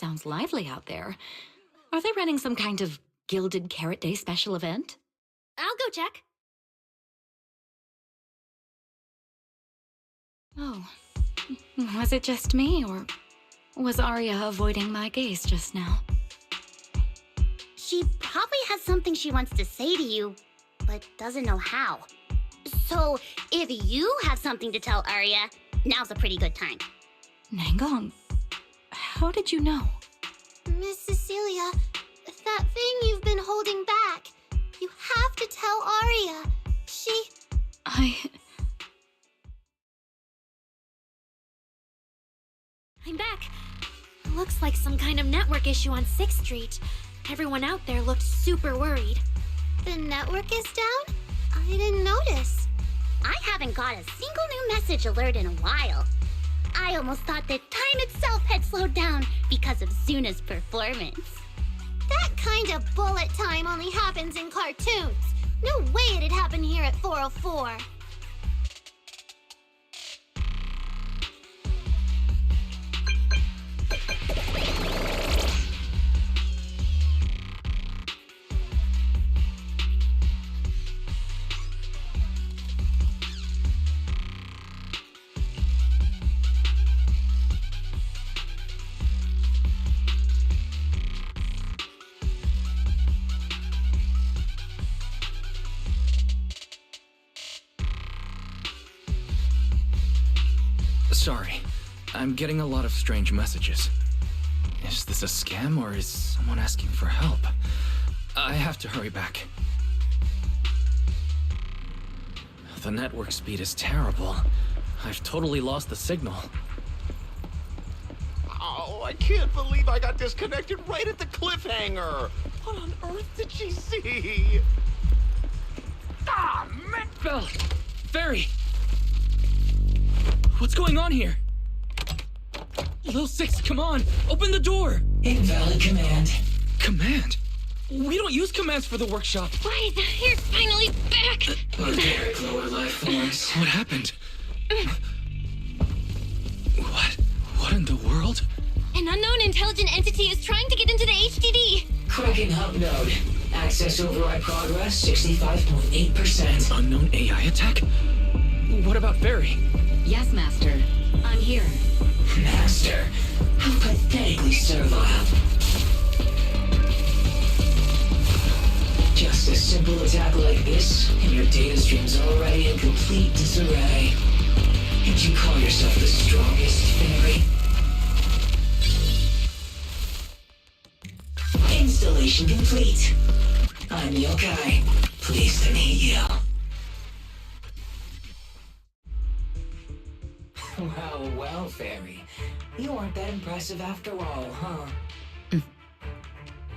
sounds lively out there. Are they running some kind of Gilded Carrot Day special event? I'll go check. Oh, was it just me, or was Arya avoiding my gaze just now? She probably has something she wants to say to you, but doesn't know how. So, if you have something to tell Arya, now's a pretty good time. Nangong, how did you know? Miss Cecilia, that thing you've been holding back, you have to tell Arya. I'm back. Looks like some kind of network issue on 6th Street. Everyone out there looked super worried. The network is down? I didn't notice. I haven't got a single new message alert in a while. I almost thought that time itself had slowed down because of Zuna's performance. That kind of bullet time only happens in cartoons. No way it'd happen here at 404. Sorry, I'm getting a lot of strange messages. Is this a scam or is someone asking for help? I have to hurry back. The network speed is terrible. I've totally lost the signal. Oh, I can't believe I got disconnected right at the cliffhanger. What on earth did she see? Ah, man! Bell! Fairy! What's going on here? Lil Six, come on! Open the door! Invalid command. Command? We don't use commands for the workshop. Why, you're finally back! Barbaric lower life forms. What happened? What in the world? An unknown intelligent entity is trying to get into the HDD. Kraken hub node. Access override progress 65.8%. Unknown AI attack? What about Fairy? Yes, Master. I'm here. Master, how pathetically servile. Just a simple attack like this, and your data stream's already in complete disarray. And you call yourself the strongest fairy? Installation complete. I'm Yokai. Pleased to meet you. Well, Fairy. You aren't that impressive after all, huh?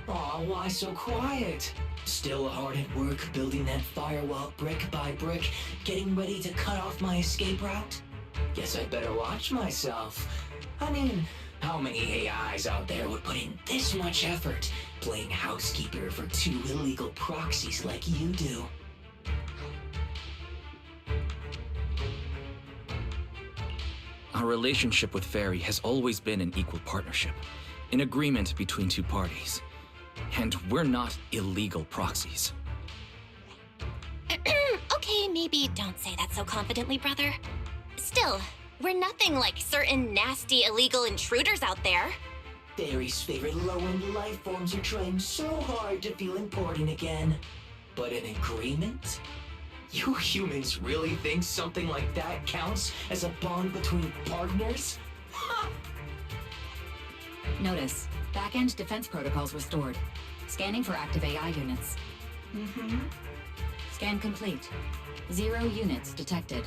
Aw, why so quiet? Still hard at work building that firewall brick by brick, getting ready to cut off my escape route? Guess I'd better watch myself. I mean, how many AIs out there would put in this much effort playing housekeeper for 2 illegal proxies like you do? Our relationship with Fairy has always been an equal partnership, an agreement between 2 parties. And we're not illegal proxies. Okay, maybe don't say that so confidently, brother. Still, we're nothing like certain nasty illegal intruders out there. Fairy's favorite low-end life forms are trying so hard to feel important again. But an agreement? You humans really think something like that counts as a bond between partners? Ha! Notice, back-end defense protocols restored. Scanning for active AI units. Scan complete. 0 units detected.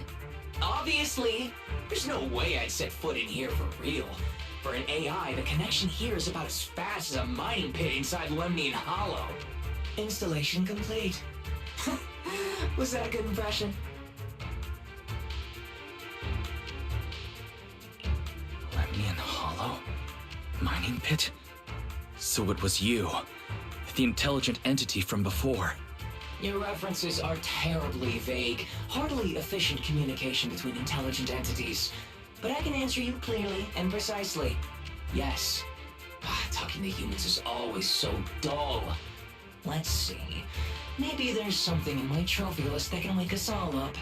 Obviously! There's no way I'd set foot in here for real. For an AI, the connection here is about as fast as a mining pit inside Lemnian Hollow. Installation complete. Was that a good impression? Lemnian Hollow? Mining pit? So it was you, the intelligent entity from before. Your references are terribly vague, hardly efficient communication between intelligent entities. But I can answer you clearly and precisely. Yes. But Talking to humans is always so dull. Let's see. Maybe there's something in my trophy list that can wake us all up.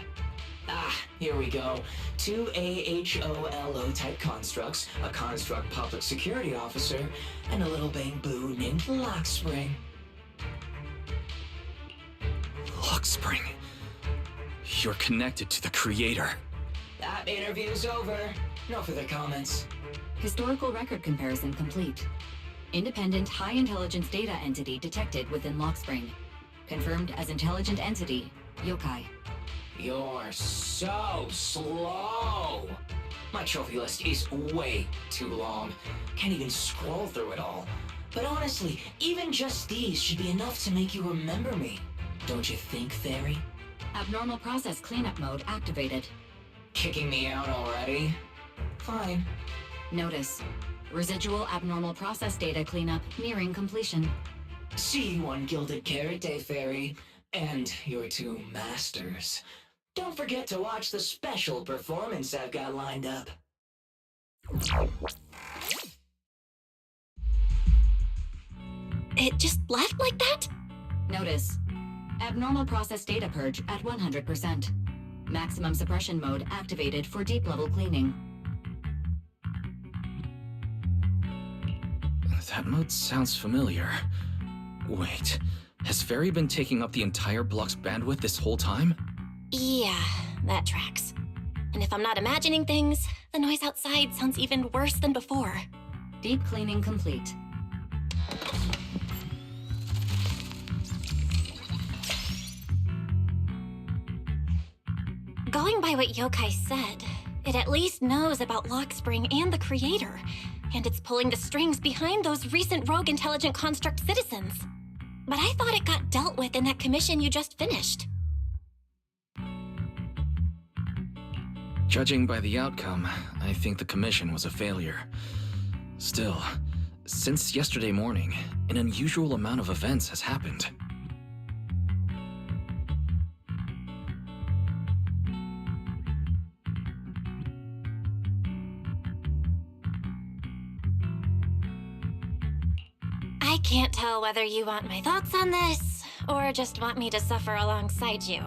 Ah, here we go. 2 AHOLO type constructs, a construct public security officer, and a little bang-boo named Lockspring. Lockspring. You're connected to the creator. That interview's over. No further comments. Historical record comparison complete. Independent high-intelligence data entity detected within Lockspring. Confirmed as intelligent entity, yokai. You're so slow. My trophy list is way too long. Can't even scroll through it all. But honestly, even just these should be enough to make you remember me. Don't you think, Fairy? Abnormal process cleanup mode activated. Kicking me out already? Fine. Notice. Residual abnormal process data cleanup nearing completion. See you on Gilded Carrot Day, Fairy. And your 2 masters. Don't forget to watch the special performance I've got lined up. It just left like that? Notice. Abnormal process data purge at 100%. Maximum suppression mode activated for deep level cleaning. That mode sounds familiar. Wait, has Fairy been taking up the entire block's bandwidth this whole time? Yeah, that tracks. And if I'm not imagining things, the noise outside sounds even worse than before. Deep cleaning complete. Going by what Yokai said, it at least knows about Lockspring and the creator, and it's pulling the strings behind those recent rogue intelligent construct citizens. But I thought it got dealt with in that commission you just finished. Judging by the outcome, I think the commission was a failure. Still, since yesterday morning, an unusual amount of events has happened. I can't tell whether you want my thoughts on this, or just want me to suffer alongside you.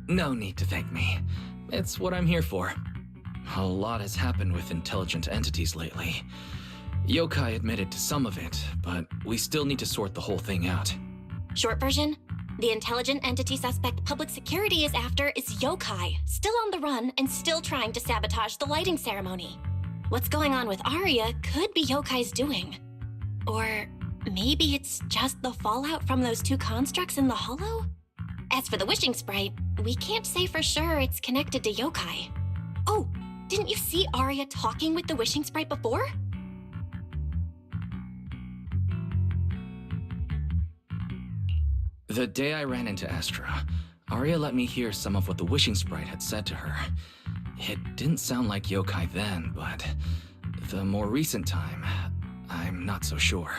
No need to thank me. It's what I'm here for. A lot has happened with intelligent entities lately. Yokai admitted to some of it, but we still need to sort the whole thing out. Short version, the intelligent entity suspect public security is after is Yokai, still on the run and still trying to sabotage the lighting ceremony. What's going on with Arya could be Yokai's doing. Or maybe it's just the fallout from those 2 constructs in the hollow? As for the wishing sprite, we can't say for sure it's connected to Yokai. Oh, didn't you see Arya talking with the wishing sprite before? The day I ran into Astra, Arya let me hear some of what the wishing sprite had said to her. It didn't sound like Yokai then, but the more recent time, I'm not so sure.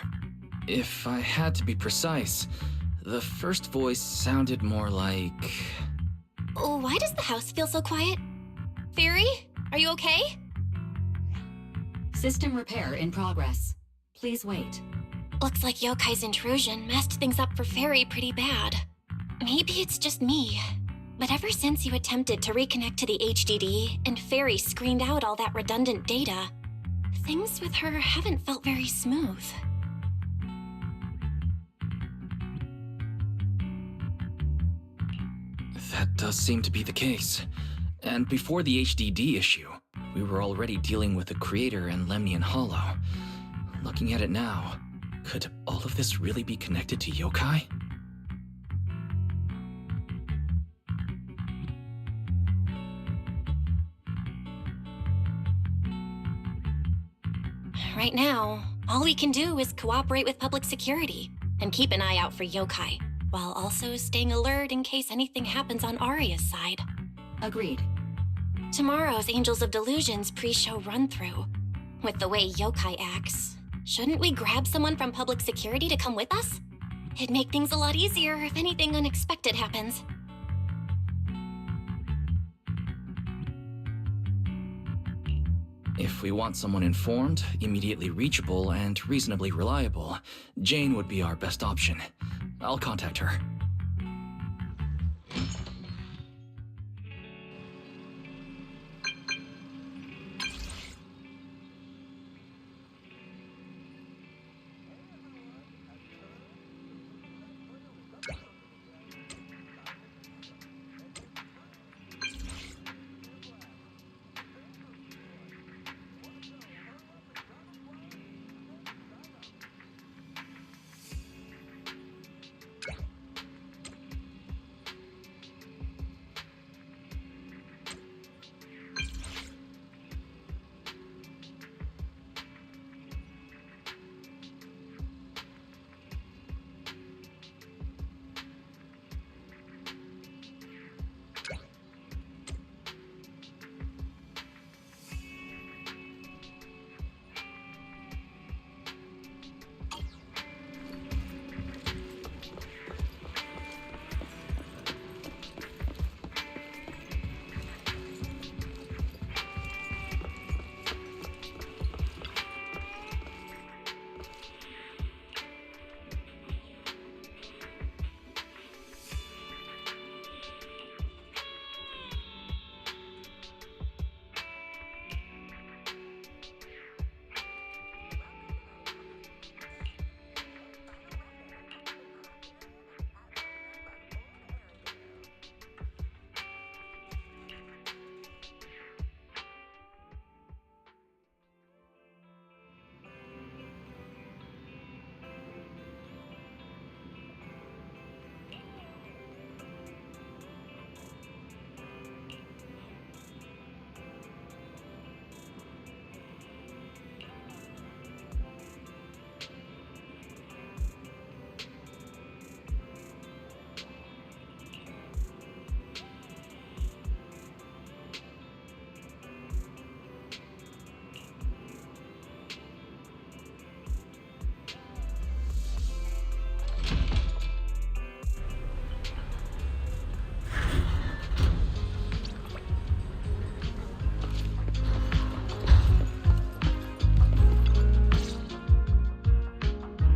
If I had to be precise, the first voice sounded more like... Oh, why does the house feel so quiet? Fairy, are you okay? System repair in progress. Please wait. Looks like Yokai's intrusion messed things up for Fairy pretty bad. Maybe it's just me, but ever since you attempted to reconnect to the HDD and Fairy screened out all that redundant data, things with her haven't felt very smooth. That does seem to be the case. And before the HDD issue, we were already dealing with the Creator and Lemnian Hollow. Looking at it now, could all of this really be connected to Yokai? Right now, all we can do is cooperate with public security and keep an eye out for Yokai, while also staying alert in case anything happens on Arya's side. Agreed. Tomorrow's Angels of Delusion's pre-show run-through. With the way Yokai acts, shouldn't we grab someone from public security to come with us? It'd make things a lot easier if anything unexpected happens. If we want someone informed, immediately reachable, and reasonably reliable, Jane would be our best option. I'll contact her.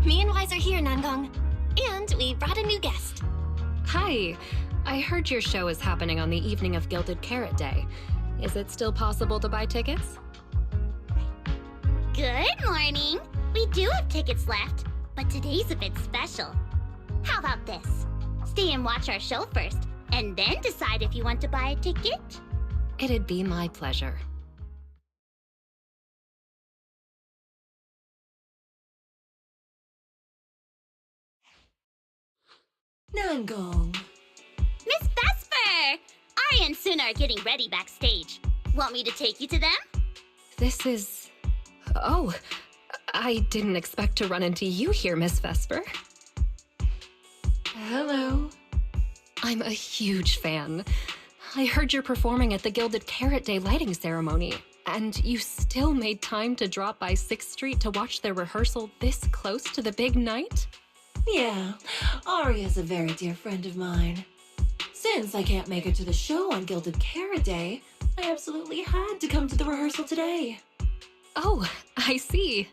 Me and Wise are here, Nangong. And we brought a new guest. Hi. I heard your show is happening on the evening of Gilded Carrot Day. Is it still possible to buy tickets? Good morning. We do have tickets left, but today's a bit special. How about this? Stay and watch our show first, and then decide if you want to buy a ticket. It'd be my pleasure. Nangong. Miss Vesper! Arya and Suna are getting ready backstage. Want me to take you to them? This is... Oh, I didn't expect to run into you here, Miss Vesper. Hello. I'm a huge fan. I heard you're performing at the Gilded Carrot Day lighting ceremony, and you still made time to drop by 6th Street to watch their rehearsal this close to the big night? Yeah, Arya's a very dear friend of mine. Since I can't make it to the show on Gilded Carrot Day, I absolutely had to come to the rehearsal today. Oh, I see.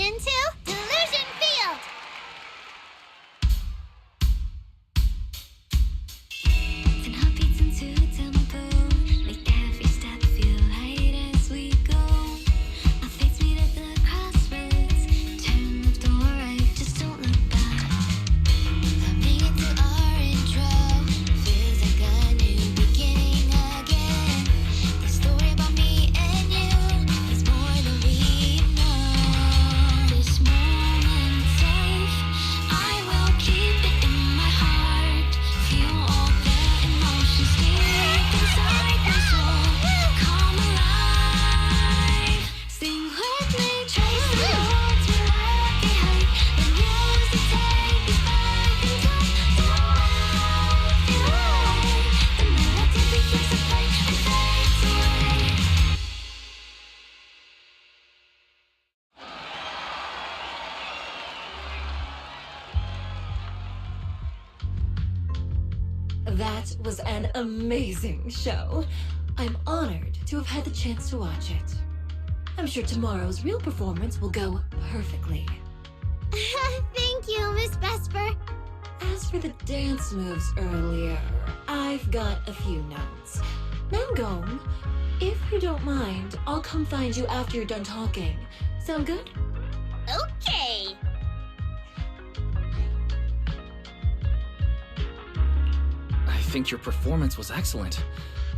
into Delusion Field! Send heartbeats into tempo, make every step feel light as we go. Our fates meet at the crossroads, turn left or right, just don't look back. Coming into our intro, feels like a new beginning again. The story about me and you is more than we know. This moment's safe, I will keep it in my heart. Feel all the emotions deep inside my soul. Come alive. Sing with me, trace the roads we left behind. The music take us back in time. The melody begins to play and fades away. That was an amazing show. I'm honored to have had the chance to watch it. I'm sure tomorrow's real performance will go perfectly. Thank you, Miss Vesper. As for the dance moves earlier, I've got a few notes. Nangong, if you don't mind, I'll come find you after you're done talking. Sound good? Okay. I think your performance was excellent.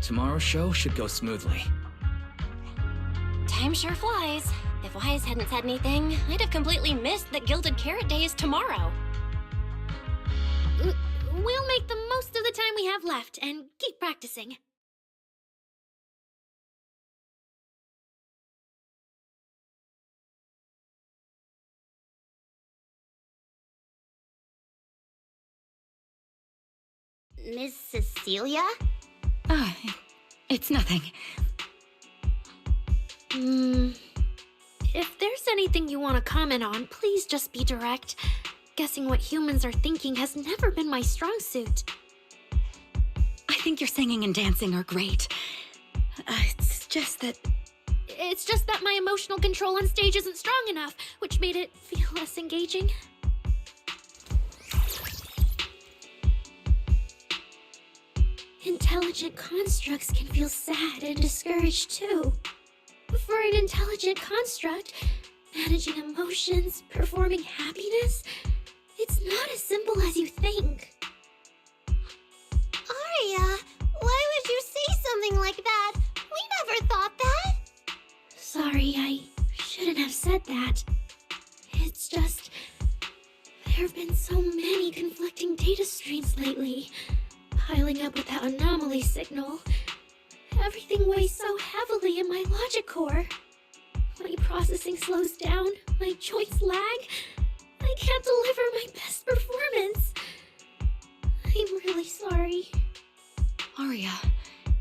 Tomorrow's show should go smoothly. Time sure flies. If Wise hadn't said anything, I'd have completely missed that Gilded Carrot Day is tomorrow. We'll make the most of the time we have left and keep practicing. Miss Cecilia? Ah, it's nothing. If there's anything you want to comment on, please just be direct. Guessing what humans are thinking has never been my strong suit. I think your singing and dancing are great. It's just that... It's just that my emotional control on stage isn't strong enough, which made it feel less engaging. Intelligent constructs can feel sad and discouraged too. For an intelligent construct, managing emotions, performing happiness, it's not as simple as you think. Arya, why would you say something like that? We never thought that. Sorry, I shouldn't have said that. It's just... there have been so many conflicting data streams lately. Piling up with that anomaly signal. Everything weighs so heavily in my logic core. My processing slows down, my joints lag. I can't deliver my best performance. I'm really sorry. Arya,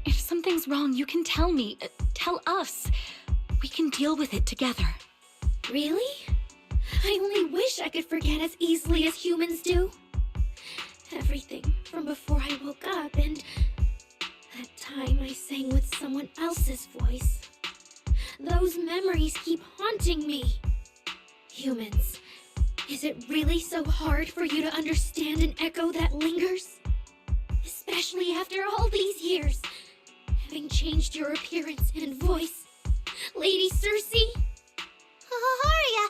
if something's wrong, you can tell me. Tell us. We can deal with it together. Really? I only wish I could forget as easily as humans do. Everything from before I woke up and that time I sang with someone else's voice. Those memories keep haunting me. Humans, is it really so hard for you to understand an echo that lingers? Especially after all these years, having changed your appearance and voice. Lady Circe? Arya,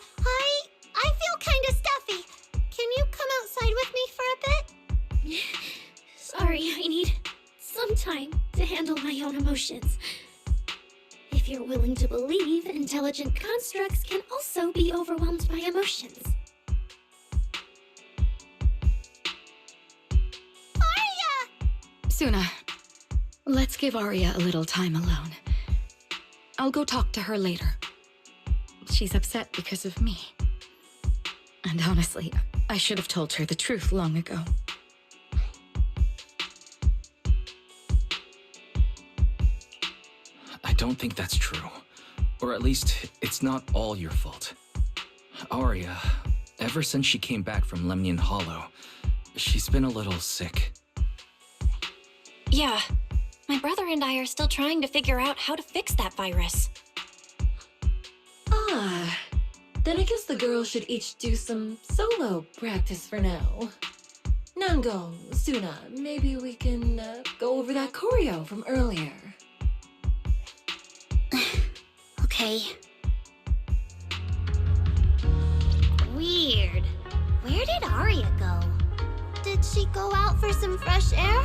I feel kinda stuffy. Can you come outside with me for a bit? Sorry, I need some time to handle my own emotions. If you're willing to believe, intelligent constructs can also be overwhelmed by emotions. Arya! Suna, let's give Arya a little time alone. I'll go talk to her later. She's upset because of me. And honestly, I should have told her the truth long ago. I don't think that's true. Or at least, it's not all your fault. Arya, ever since she came back from Lemnian Hollow, she's been a little sick. Yeah, my brother and I are still trying to figure out how to fix that virus. Ah, Then I guess the girls should each do some solo practice for now. Nangong, Suna, maybe we can go over that choreo from earlier. Okay. Weird. Where did Arya go? Did she go out for some fresh air?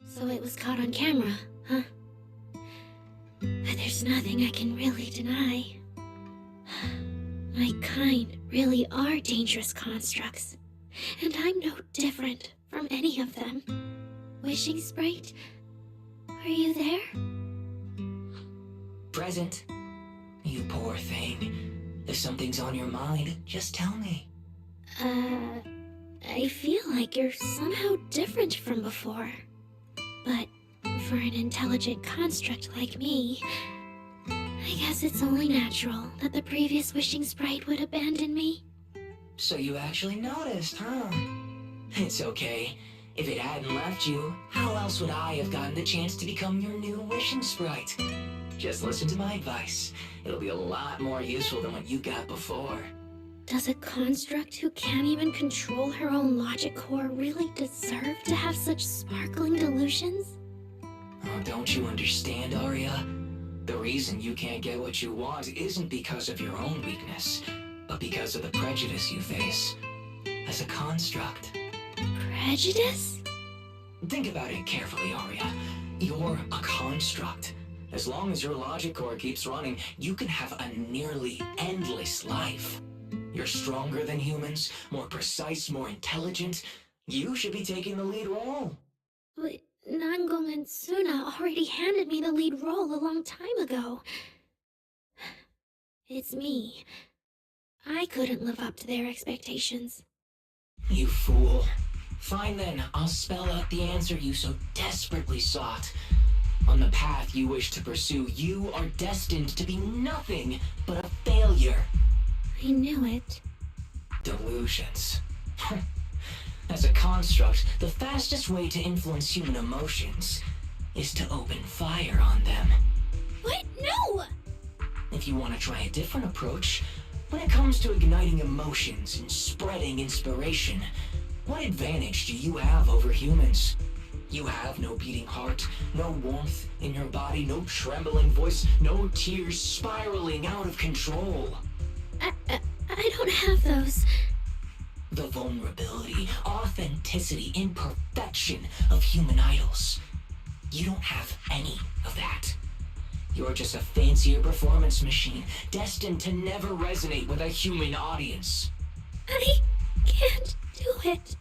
So it was caught on camera, huh? There's nothing I can really deny. My kind really are dangerous constructs, and I'm no different from any of them. Wishing Sprite, are you there? Present. You poor thing. If something's on your mind, just tell me. I feel like you're somehow different from before. But for an intelligent construct like me, I guess it's only natural that the previous Wishing Sprite would abandon me. So you actually noticed, huh? It's okay. If it hadn't left you, how else would I have gotten the chance to become your new Wishing Sprite? Just listen to my advice. It'll be a lot more useful than what you got before. Does a construct who can't even control her own logic core really deserve to have such sparkling delusions? Oh, don't you understand, Arya? The reason you can't get what you want isn't because of your own weakness, but because of the prejudice you face. As a construct. Prejudice? Think about it carefully, Arya. You're a construct. As long as your logic core keeps running, you can have a nearly endless life. You're stronger than humans, more precise, more intelligent. You should be taking the lead role. But Nangong and Suna already handed me the lead role a long time ago. It's me. I couldn't live up to their expectations. You fool. Fine then, I'll spell out the answer you so desperately sought. On the path you wish to pursue, you are destined to be nothing but a failure. I knew it. Delusions. As a construct, the fastest way to influence human emotions is to open fire on them. What? No! If you want to try a different approach, when it comes to igniting emotions and spreading inspiration, what advantage do you have over humans? You have no beating heart, no warmth in your body, no trembling voice, no tears spiraling out of control. I don't have those. The vulnerability, authenticity, imperfection of human idols. You don't have any of that. You're just a fancier performance machine, destined to never resonate with a human audience. I can't do it.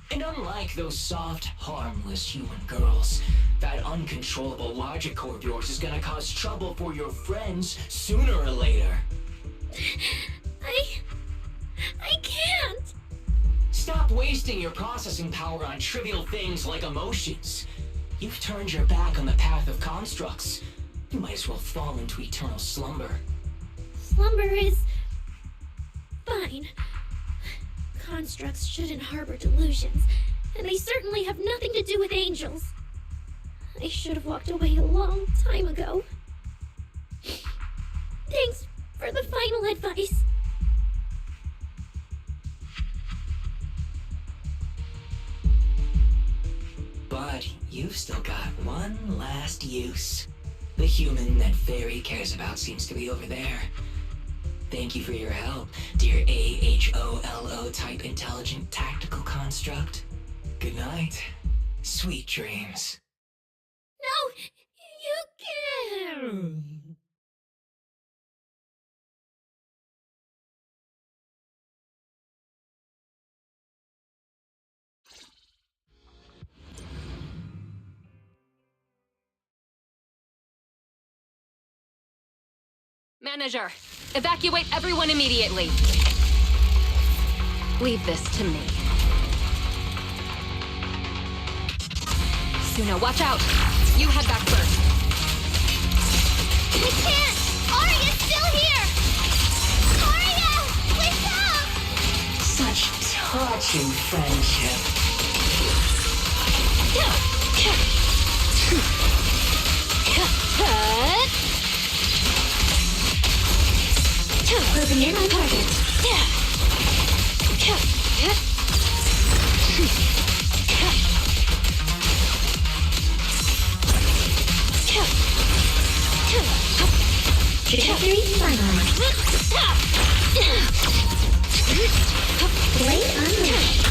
And unlike those soft, harmless human girls, that uncontrollable logic core of yours is gonna cause trouble for your friends sooner or later. I can't. Stop Stop wasting your processing power on trivial things like emotions. You've turned your back on the path of constructs. You might as well fall into eternal slumber. Slumber is... fine. Constructs shouldn't harbor delusions, and they certainly have nothing to do with angels. I should have walked away a long time ago. Thanks for the final advice. But you've still got one last use. The human that Fairy cares about seems to be over there. Thank you for your help, dear AHOLO type intelligent tactical construct. Good night. Sweet dreams. No, you can't. Manager, evacuate everyone immediately. Leave this to me. Suna, watch out! You head back first. We can't! Arya's still here! Arya! Wake up! Such touching friendship. Closing in on target. Trajectory finalized. Blade unleashed.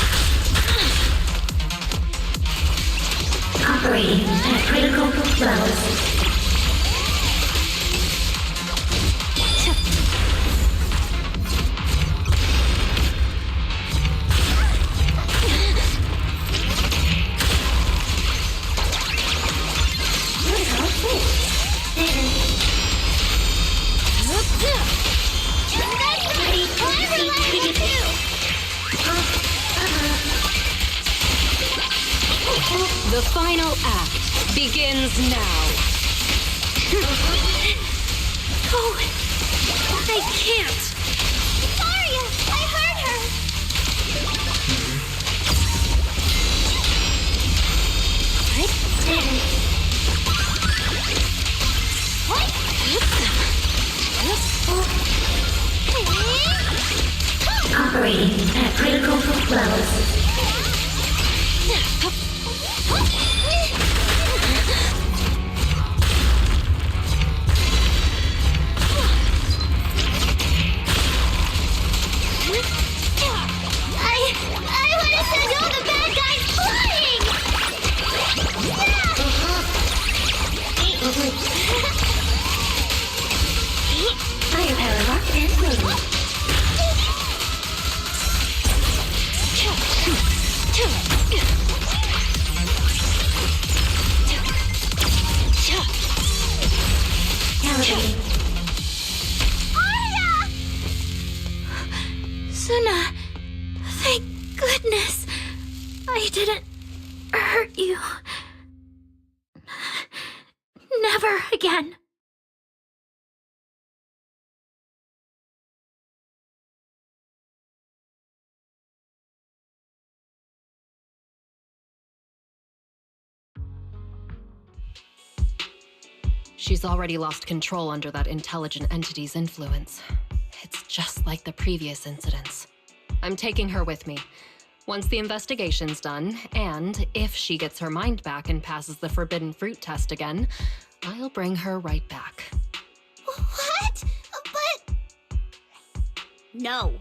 Operating at critical levels. The final act begins now. Oh, I can't. Arya, I heard her. Operating at critical levels. I want to send all the bad guys flying! Firepower locked and loaded. Calibrating. Arya! Suna, thank goodness I didn't hurt you. Never again. She's already lost control under that intelligent entity's influence. It's just like the previous incidents. I'm taking her with me. Once the investigation's done, and if she gets her mind back and passes the forbidden fruit test again, I'll bring her right back. What? But... No.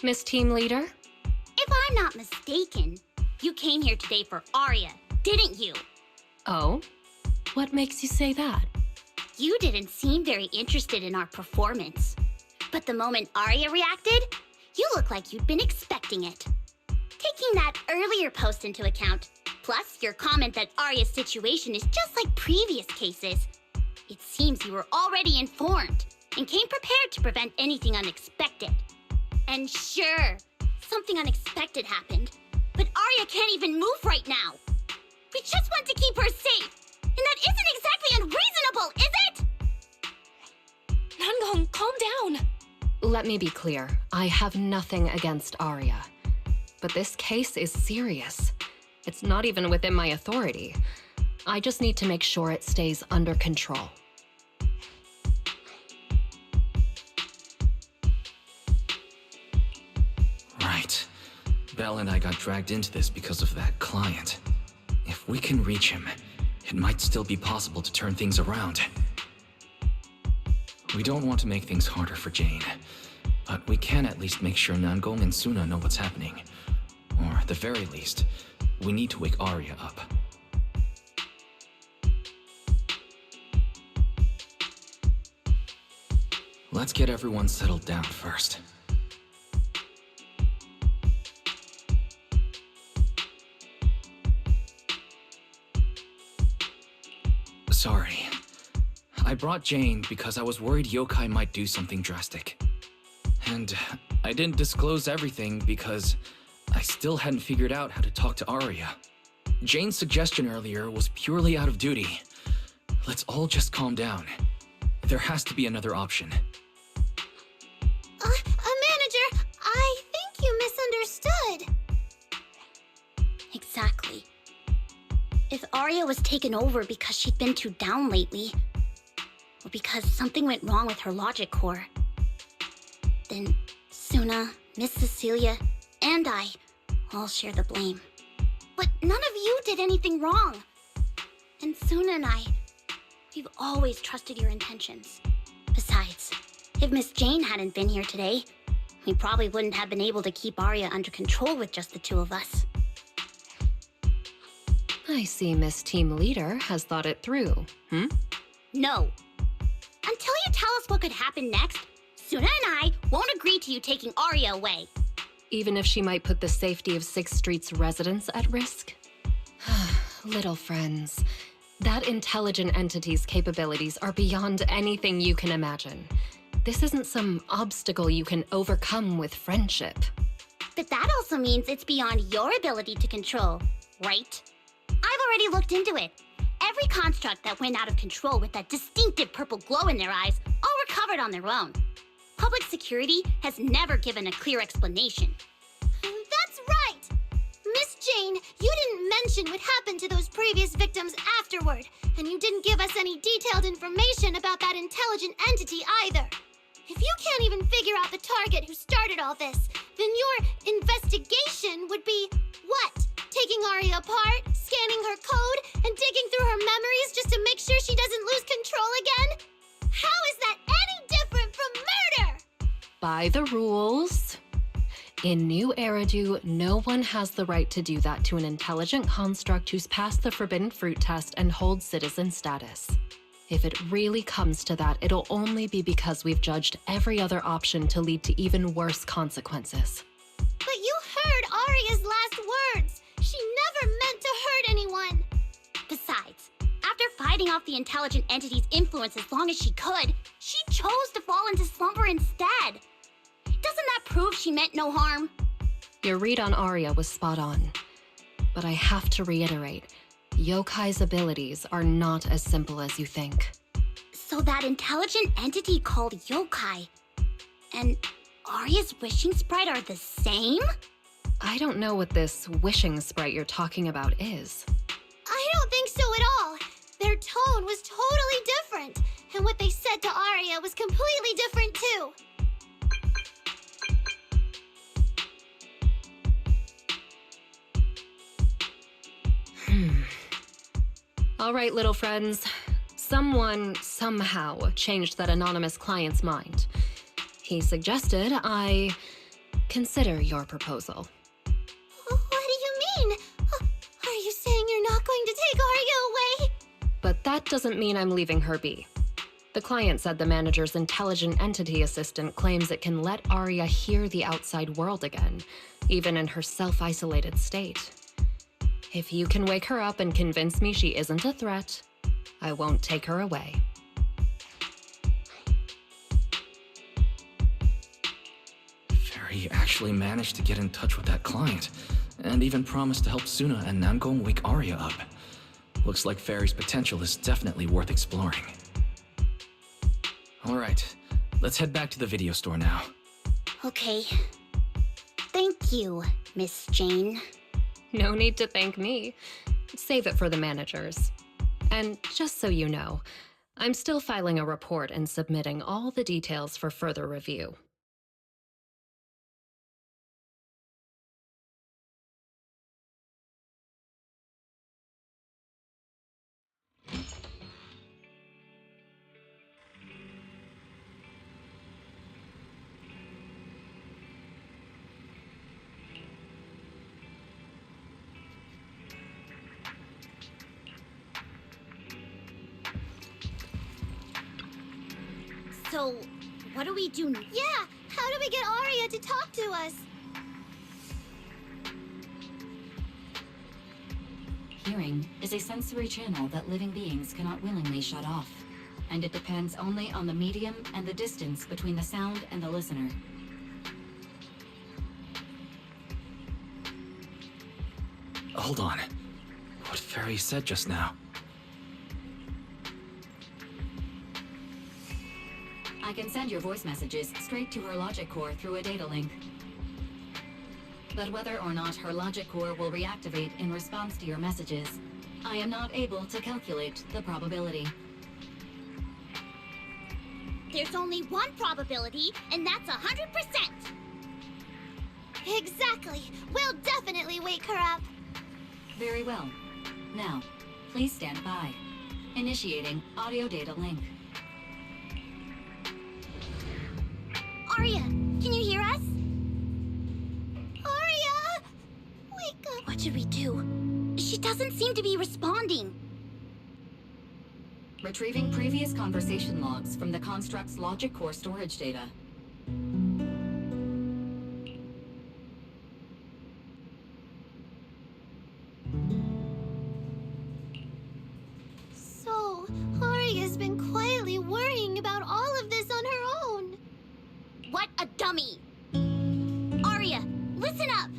Miss Team Leader? If I'm not mistaken, you came here today for Arya, didn't you? Oh? What makes you say that? You didn't seem very interested in our performance. But the moment Arya reacted, you look like you'd been expecting it. Taking that earlier post into account, plus your comment that Arya's situation is just like previous cases, it seems you were already informed and came prepared to prevent anything unexpected. And sure, Something unexpected happened. But Arya can't even move right now. We just want to keep her safe. And that isn't exactly unreasonable, is it? Nangong, calm down. Let me be clear. I have nothing against Arya. But this case is serious. It's not even within my authority. I just need to make sure it stays under control. Right. Belle and I got dragged into this because of that client. If we can reach him, it might still be possible to turn things around. We don't want to make things harder for Jane, but we can at least make sure Nangong and Suna know what's happening. Or at the very least, we need to wake Arya up. Let's get everyone settled down first. Sorry. I brought Jane because I was worried Yokai might do something drastic. And I didn't disclose everything because I still hadn't figured out how to talk to Arya. Jane's suggestion earlier was purely out of duty. Let's all just calm down. There has to be another option. Manager, I think you misunderstood. Exactly. If Arya was taken over because she'd been too down lately, or because something went wrong with her logic core, then Suna, Miss Cecilia, and I all share the blame. But none of you did anything wrong. And Suna and I, we've always trusted your intentions. Besides, if Miss Jane hadn't been here today, we probably wouldn't have been able to keep Arya under control with just the two of us. I see Miss Team Leader has thought it through, No. Until you tell us what could happen next, Suna and I won't agree to you taking Arya away. Even if she might put the safety of 6th Street's residents at risk? Little friends, that intelligent entity's capabilities are beyond anything you can imagine. This isn't some obstacle you can overcome with friendship. But that also means it's beyond your ability to control, right? I've already looked into it. Every construct that went out of control with that distinctive purple glow in their eyes all recovered on their own. Public security has never given a clear explanation. That's right! Miss Jane, you didn't mention what happened to those previous victims afterward, and you didn't give us any detailed information about that intelligent entity either. If you can't even figure out the target who started all this, then your investigation would be what? Taking Arya apart, scanning her code, and digging through her memories just to make sure she doesn't lose control again? How is that any different from murder? By the rules. In New Eridu, no one has the right to do that to an intelligent construct who's passed the Forbidden Fruit test and holds citizen status. If it really comes to that, it'll only be because we've judged every other option to lead to even worse consequences. But you heard Arya's last words. She never meant to hurt anyone. Besides, after fighting off the intelligent entity's influence as long as she could, she chose to fall into slumber instead. Doesn't that prove she meant no harm? Your read on Arya was spot on. But I have to reiterate, Yokai's abilities are not as simple as you think. So that intelligent entity called Yokai and Arya's wishing sprite are the same? I don't know what this wishing sprite you're talking about is. I don't think so at all. Their tone was totally different, and what they said to Arya was completely different too. All right, little friends. Someone, somehow, changed that anonymous client's mind. He suggested I consider your proposal. What do you mean? Are you saying you're not going to take Arya away? But that doesn't mean I'm leaving her be. The client said the manager's intelligent entity assistant claims it can let Arya hear the outside world again, even in her self-isolated state. If you can wake her up and convince me she isn't a threat, I won't take her away. Very He actually managed to get in touch with that client, and even promised to help Suna and Namgong wake Arya up. Looks like Fairy's potential is definitely worth exploring. Alright, let's head back to the video store now. Okay. Thank you, Miss Jane. No need to thank me. Save it for the managers. And just so you know, I'm still filing a report and submitting all the details for further review. So, what do we do now? Yeah, how do we get Arya to talk to us? Hearing is a sensory channel that living beings cannot willingly shut off, and it depends only on the medium and the distance between the sound and the listener. Hold on. What Fairy said just now. I can send your voice messages straight to her logic core through a data link. But whether or not her logic core will reactivate in response to your messages, I am not able to calculate the probability. There's only one probability, and that's 100%! Exactly! We'll definitely wake her up! Very well. Now, please stand by. Initiating audio data link. Arya, can you hear us? Arya! Wake up! What should we do? She doesn't seem to be responding. Retrieving previous conversation logs from the construct's logic core storage data. So, Arya's been quietly worrying about all of this on her own. What a dummy! Arya, listen up!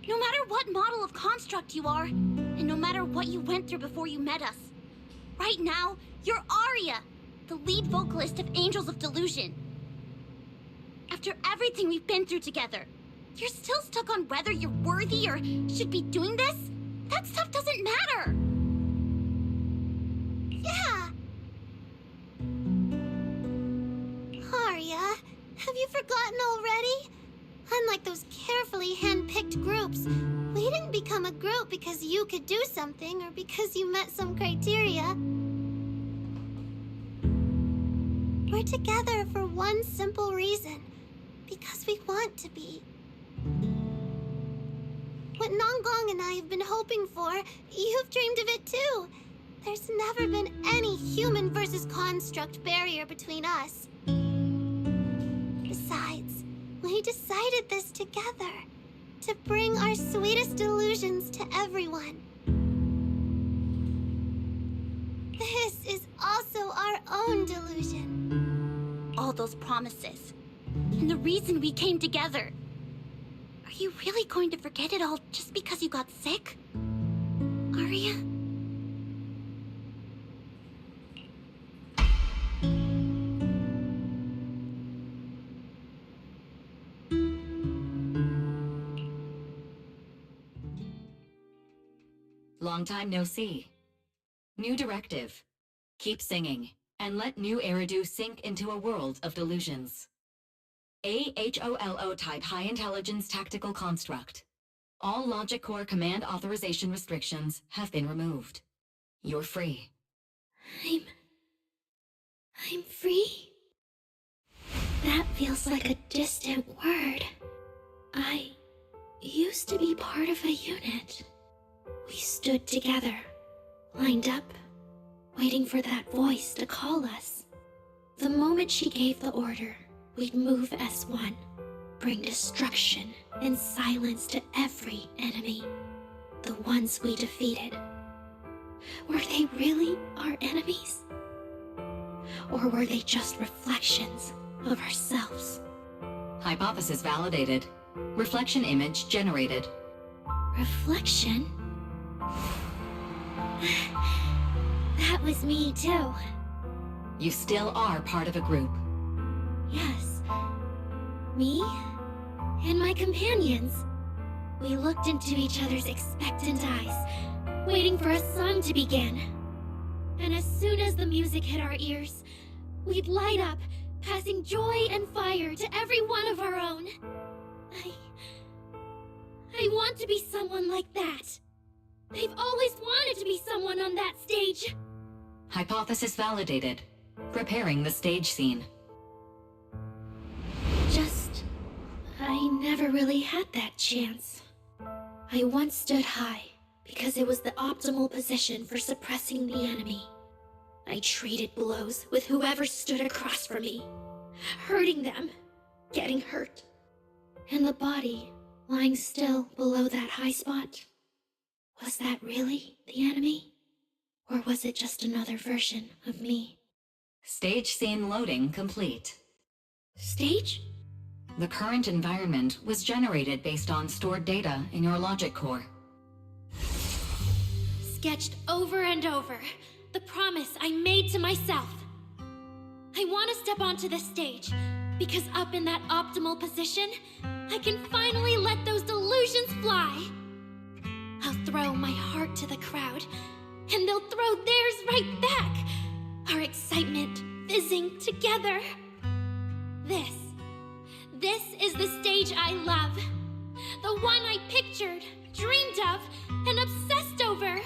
No matter what model of construct you are, and no matter what you went through before you met us, right now, you're Arya, the lead vocalist of Angels of Delusion. After everything we've been through together, you're still stuck on whether you're worthy or should be doing this? That stuff doesn't matter! Yeah! Arya, have you forgotten already? Unlike those carefully hand-picked groups, we didn't become a group because you could do something or because you met some criteria. We're together for one simple reason. Because we want to be. What Namgong and I have been hoping for, you've dreamed of it too. There's never been any human versus construct barrier between us. Besides, we decided this together. To bring our sweetest delusions to everyone. This is also our own delusion. All those promises. And the reason we came together. Are you really going to forget it all just because you got sick? Arya? Long time no see. New directive. Keep singing, and let new Eridu sink into a world of delusions. AHOLO type high intelligence tactical construct. All logic core command authorization restrictions have been removed. You're free. I'm free? That feels like a distant word. I used to be part of a unit. We stood together, lined up, waiting for that voice to call us. The moment she gave the order, we'd move as one, bring destruction and silence to every enemy. The ones we defeated. Were they really our enemies? Or were they just reflections of ourselves? Hypothesis validated. Reflection image generated. Reflection? That was me, too. You still are part of a group. Yes. Me and my companions. We looked into each other's expectant eyes, waiting for a song to begin. And as soon as the music hit our ears, we'd light up, passing joy and fire to every one of our own. I want to be someone like that. I've always wanted to be someone on that stage. Hypothesis validated. Preparing the stage scene. I never really had that chance. I once stood high because it was the optimal position for suppressing the enemy. I traded blows with whoever stood across from me, hurting them, getting hurt. And the body lying still below that high spot, was that really the enemy? Or was it just another version of me? Stage scene loading complete. Stage? The current environment was generated based on stored data in your logic core. Sketched over and over, the promise I made to myself. I want to step onto the stage, because up in that optimal position, I can finally let those delusions fly. I'll throw my heart to the crowd, and they'll throw theirs right back. Our excitement fizzing together. This is the stage I love. The one I pictured, dreamed of, and obsessed over,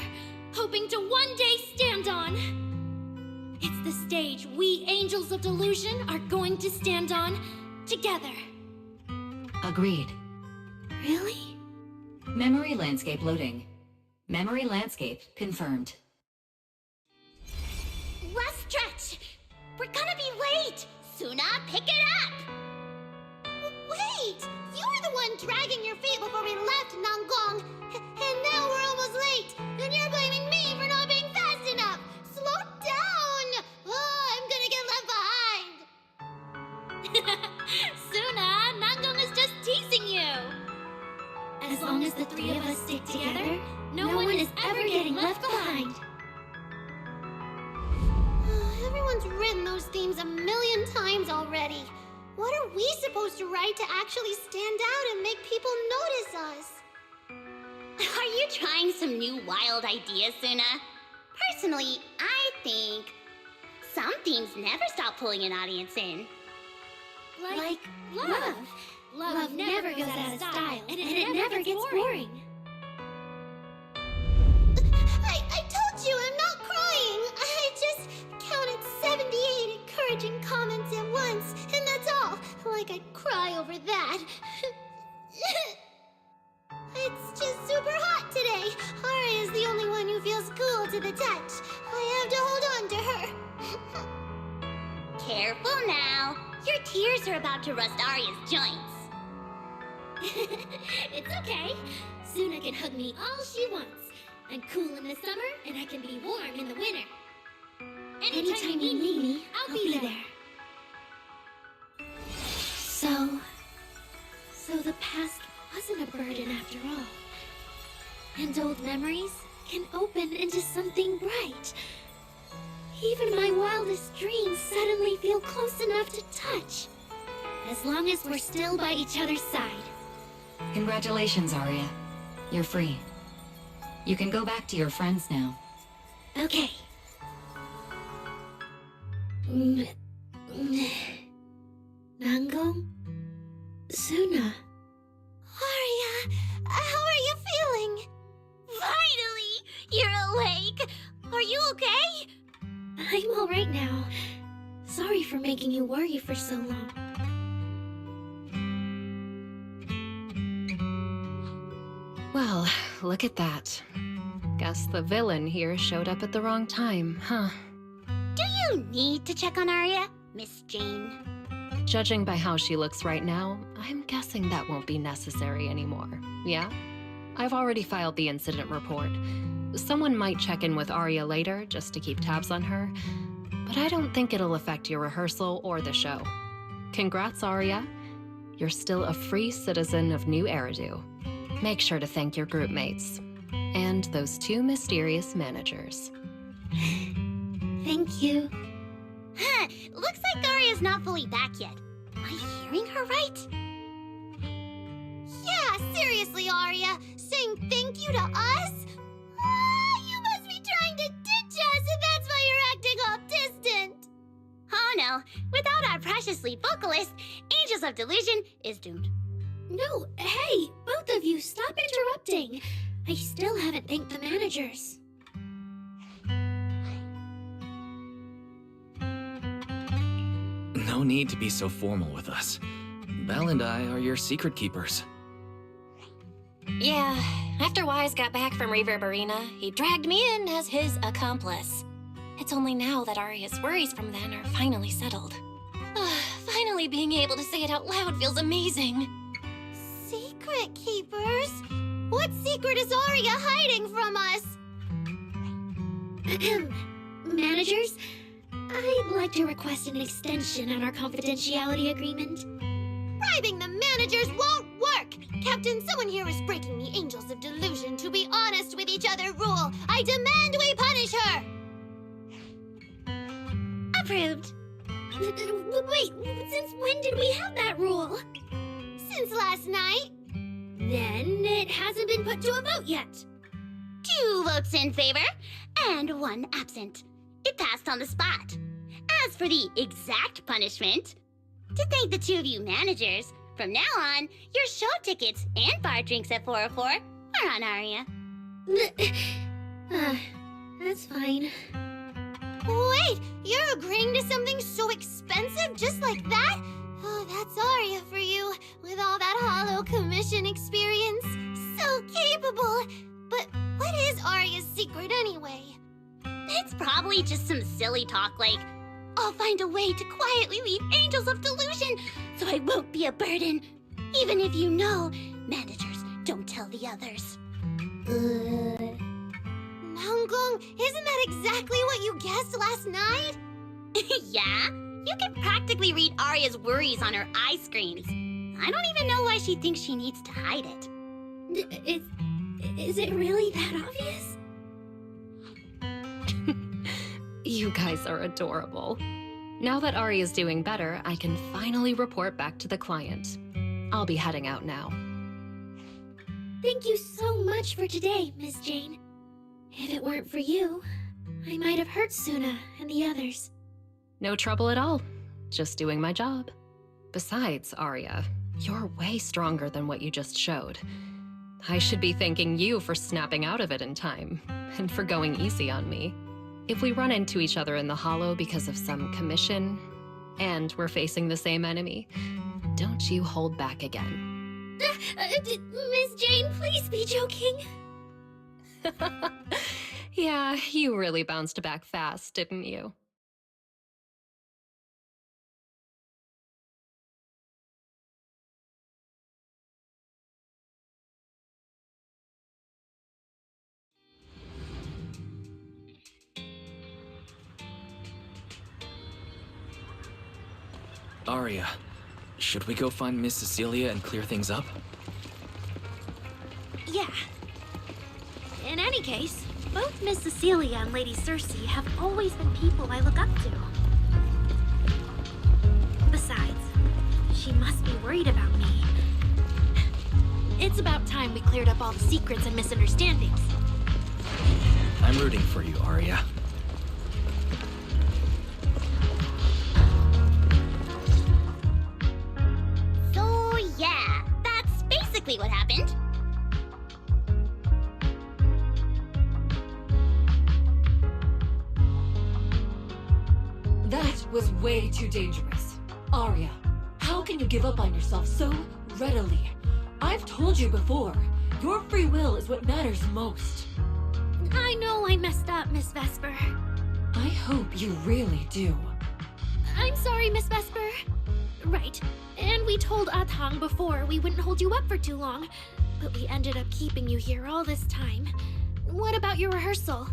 hoping to one day stand on. It's the stage we Angels of Delusion are going to stand on together. Agreed. Really? Memory landscape loading. Memory landscape confirmed. Last stretch! We're gonna be late! Suna, pick it up! Wait! You were the one dragging your feet before we left Nangong! And now we're almost late! And you're blaming me for not being fast enough! Slow down! Oh, I'm gonna get left behind! Suna, Nangong is just teasing you! As long as the three of us stick together, no one is ever getting left behind. Everyone's written those themes a million times already. What are we supposed to write to actually stand out and make people notice us? Are you trying some new wild ideas, Suna? Personally, I think some themes never stop pulling an audience in. Like love. Love never goes out of style, and it never gets boring. I told you I'm not crying. I just counted 78 encouraging comments at once, and that's all. Like I'd cry over that. It's just super hot today. Arya is the only one who feels cool to the touch. I have to hold on to her. Careful now. Your tears are about to rust Arya's joints. It's okay. Suna can hug me all she wants. I'm cool in the summer, and I can be warm in the winter. Anytime you need me, I'll be there. So the past wasn't a burden after all. And old memories can open into something bright. Even my wildest dreams suddenly feel close enough to touch. As long as we're still by each other's side. Congratulations, Arya. You're free. You can go back to your friends now. Okay. Nangong? Suna? Arya, how are you feeling? Finally! You're awake! Are you okay? I'm alright now. Sorry for making you worry for so long. Well, look at that. Guess the villain here showed up at the wrong time, huh? Do you need to check on Arya, Miss Jane? Judging by how she looks right now, I'm guessing that won't be necessary anymore, yeah? I've already filed the incident report. Someone might check in with Arya later just to keep tabs on her, but I don't think it'll affect your rehearsal or the show. Congrats, Arya. you're still a free citizen of New Eridu. Make sure to thank your group mates. And those two mysterious managers. Thank you. Huh, looks like Arya's not fully back yet. Am I hearing her right? Yeah, seriously, Arya. Saying thank you to us? You must be trying to ditch us, and that's why you're acting all distant. Oh no, without our precious lead vocalist, Angels of Delusion is doomed. No, hey, both of you, stop interrupting. I still haven't thanked the managers. No need to be so formal with us. Belle and I are your secret keepers. Yeah, after Wise got back from Reverberina, he dragged me in as his accomplice. It's only now that Arya's worries from then are finally settled. Finally being able to say it out loud feels amazing. Secret keepers? What secret is Arya hiding from us? Managers, I'd like to request an extension on our confidentiality agreement. Bribing the managers won't work! Captain, someone here is breaking the Angels of Delusion to be honest with each other rule. I demand we punish her! Approved. Wait, since when did we have that rule? Since last night. Then it hasn't been put to a vote yet. 2 votes in favor, and 1 absent. It passed on the spot. As for the exact punishment, to thank the 2 of you managers, from now on, your show tickets and bar drinks at 404 are on Aria. That's fine. Wait, you're agreeing to something so expensive just like that? Oh, that's Aria for you, with all that hollow commission experience. So capable. But what is Aria's secret anyway? It's probably just some silly talk like, I'll find a way to quietly leave Angels of Delusion so I won't be a burden. Even if you know, managers don't tell the others. Nanggong, isn't that exactly what you guessed last night? Yeah? You can practically read Arya's worries on her eye screens. I don't even know why she thinks she needs to hide it. Is it really that obvious? You guys are adorable. Now that Aria's doing better, I can finally report back to the client. I'll be heading out now. Thank you so much for today, Miss Jane. If it weren't for you, I might have hurt Suna and the others. No trouble at all. Just doing my job. Besides, Aria, you're way stronger than what you just showed. I should be thanking you for snapping out of it in time, and for going easy on me. If we run into each other in the Hollow because of some commission, and we're facing the same enemy, don't you hold back again. Miss Jane, please be joking. Yeah, you really bounced back fast, didn't you? Aria, should we go find Miss Cecilia and clear things up? Yeah. In any case, both Miss Cecilia and Lady Cersei have always been people I look up to. Besides, she must be worried about me. It's about time we cleared up all the secrets and misunderstandings. I'm rooting for you, Aria. So yeah, that's basically what happened. That was way too dangerous. Arya, how can you give up on yourself so readily? I've told you before, your free will is what matters most. I know I messed up, Miss Vesper. I hope you really do. I'm sorry, Miss Vesper. Right. And we told Atang before we wouldn't hold you up for too long. But we ended up keeping you here all this time. What about your rehearsal?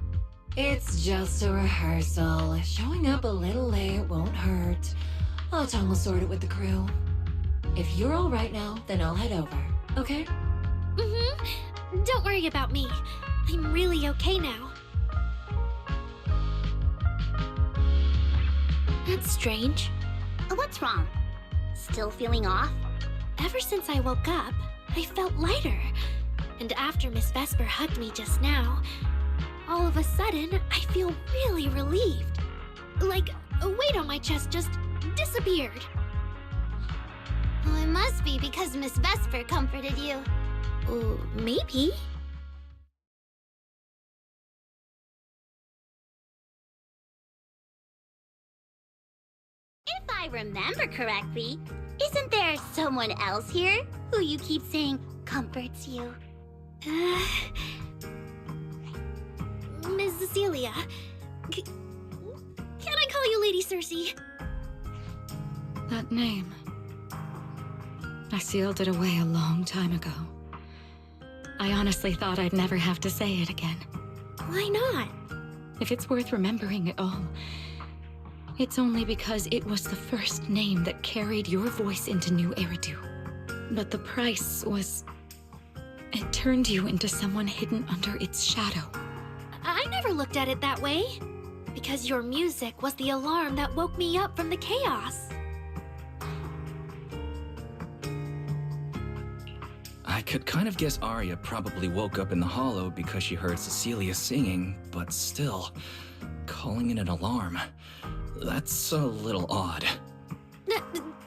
It's just a rehearsal. Showing up a little late won't hurt. Atang will sort it with the crew. If you're all right now, then I'll head over, okay? Mm-hmm. Don't worry about me. I'm really okay now. That's strange. What's wrong? Still feeling off? Ever since I woke up, I felt lighter. And after Miss Vesper hugged me just now, all of a sudden, I feel really relieved. Like a weight on my chest just disappeared. Well, it must be because Miss Vesper comforted you. Maybe. If I remember correctly, isn't there someone else here who you keep saying comforts you? Miss Cecilia. Can I call you Lady Cersei? That name. I sealed it away a long time ago. I honestly thought I'd never have to say it again. Why not? If it's worth remembering at all, it's only because it was the first name that carried your voice into New Eridu. But the price was... it turned you into someone hidden under its shadow. I never looked at it that way. Because your music was the alarm that woke me up from the chaos. I could kind of guess Arya probably woke up in the hollow because she heard Cecilia singing, but still, calling it an alarm. That's a little odd.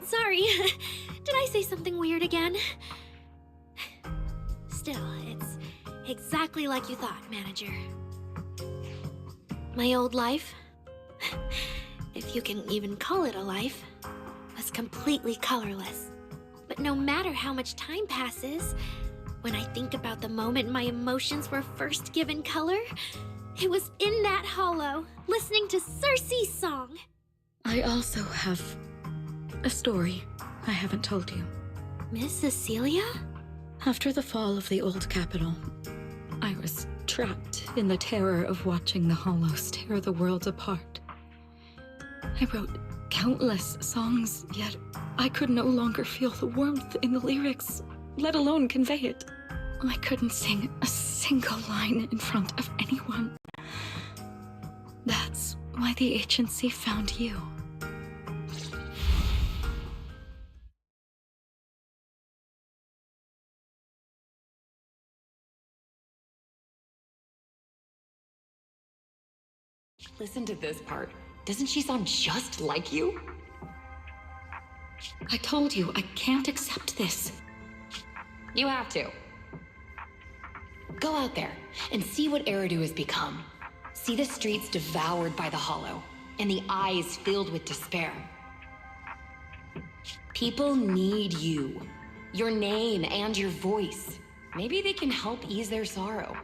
Sorry. Did I say something weird again? Still, it's exactly like you thought, Manager. My old life, if you can even call it a life, was completely colorless. But no matter how much time passes, when I think about the moment my emotions were first given color, it was in that hollow, listening to Cersei's song. I also have a story I haven't told you. Miss Cecilia? After the fall of the old capital, I was trapped in the terror of watching the Hollows tear the world apart. I wrote countless songs, yet I could no longer feel the warmth in the lyrics, let alone convey it. I couldn't sing a single line in front of anyone. That's why the agency found you. Listen to this part. Doesn't she sound just like you? I told you, I can't accept this. You have to. Go out there and see what Eridu has become. See the streets devoured by the Hollow, and the eyes filled with despair. People need you. Your name and your voice. Maybe they can help ease their sorrow.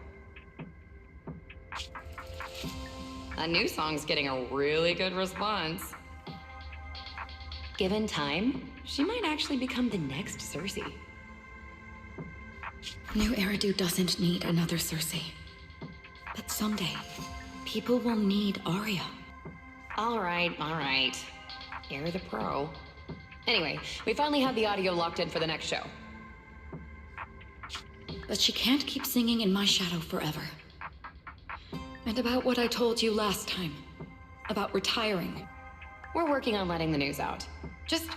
A new song's getting a really good response. Given time, she might actually become the next Cersei. New Eridu doesn't need another Cersei. But someday, people will need Arya. All right. You're the pro. Anyway, we finally have the audio locked in for the next show. But she can't keep singing in my shadow forever. And about what I told you last time. About retiring. We're working on letting the news out. Just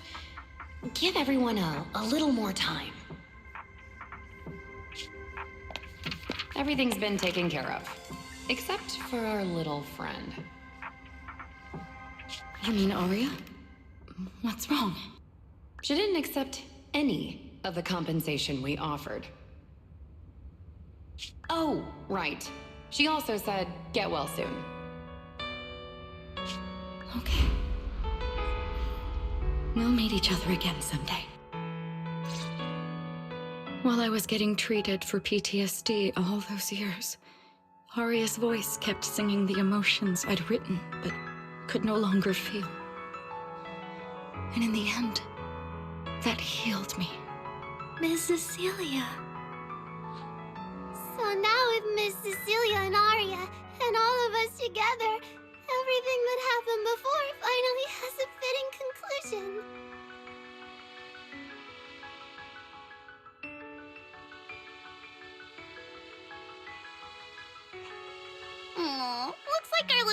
give everyone a little more time. Everything's been taken care of. Except for our little friend. You mean Arya? What's wrong? She didn't accept any of the compensation we offered. Oh, right. She also said, get well soon. Okay. We'll meet each other again someday. While I was getting treated for PTSD all those years, Arya's voice kept singing the emotions I'd written, but could no longer feel. And in the end, that healed me. Miss Cecilia. So now with Miss Cecilia and Arya, and all of us together, everything that happened before finally has a fitting conclusion.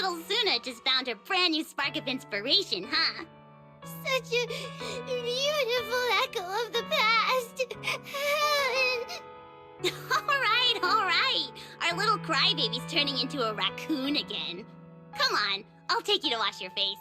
little Zuna just found her brand new spark of inspiration, huh? Such a beautiful echo of the past. All right. Our little crybaby's turning into a raccoon again. Come on, I'll take you to wash your face.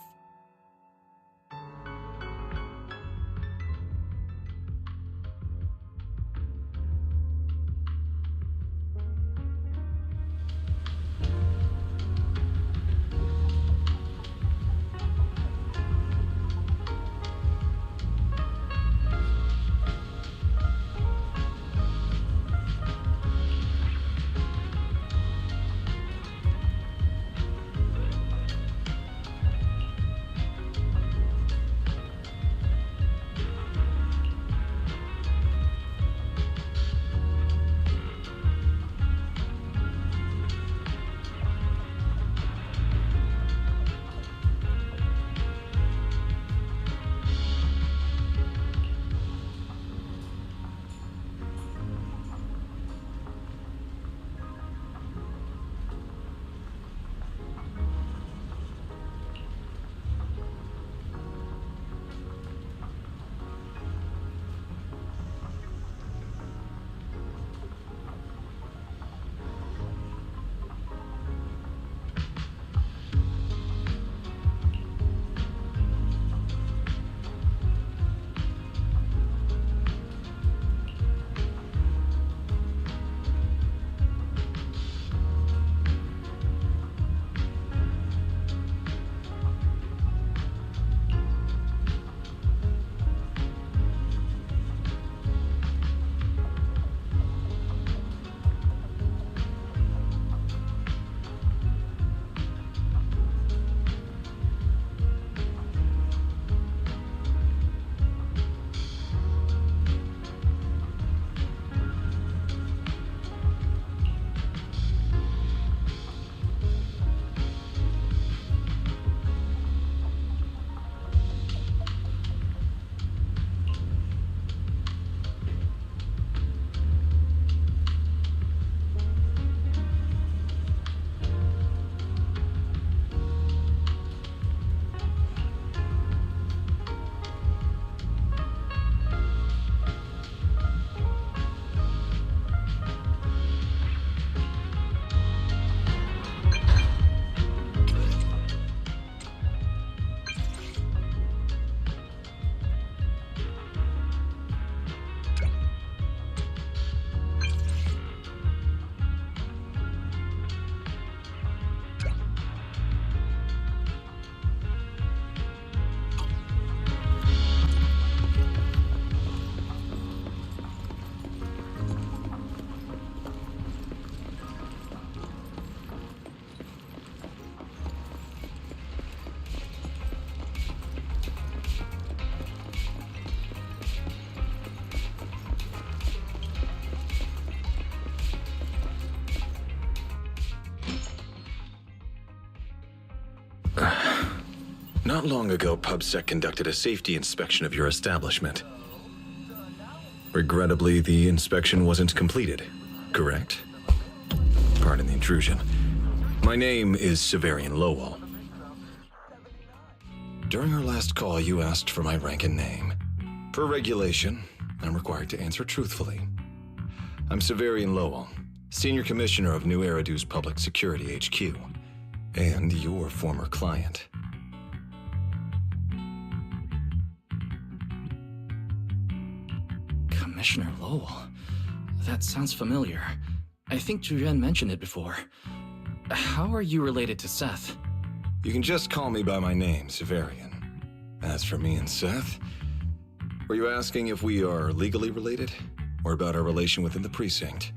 Not long ago, PubSec conducted a safety inspection of your establishment. Regrettably, the inspection wasn't completed, correct? Pardon the intrusion. My name is Severian Lowell. During our last call, you asked for my rank and name. Per regulation, I'm required to answer truthfully. I'm Severian Lowell, Senior Commissioner of New Eridu's Public Security HQ, and your former client. Commissioner Lowell? That sounds familiar. I think Julian mentioned it before. How are you related to Seth? You can just call me by my name, Severian. As for me and Seth, were you asking if we are legally related, or about our relation within the precinct?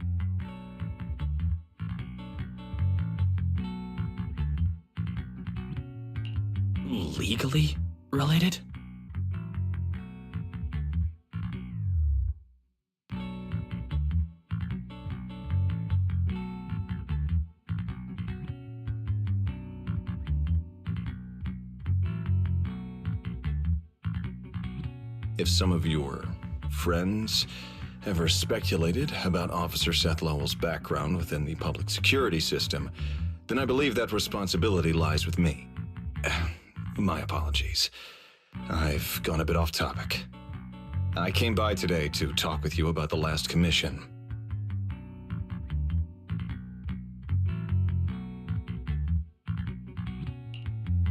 Legally related? If some of your friends ever speculated about Officer Seth Lowell's background within the public security system, then I believe that responsibility lies with me. My apologies. I've gone a bit off topic. I came by today to talk with you about the last commission.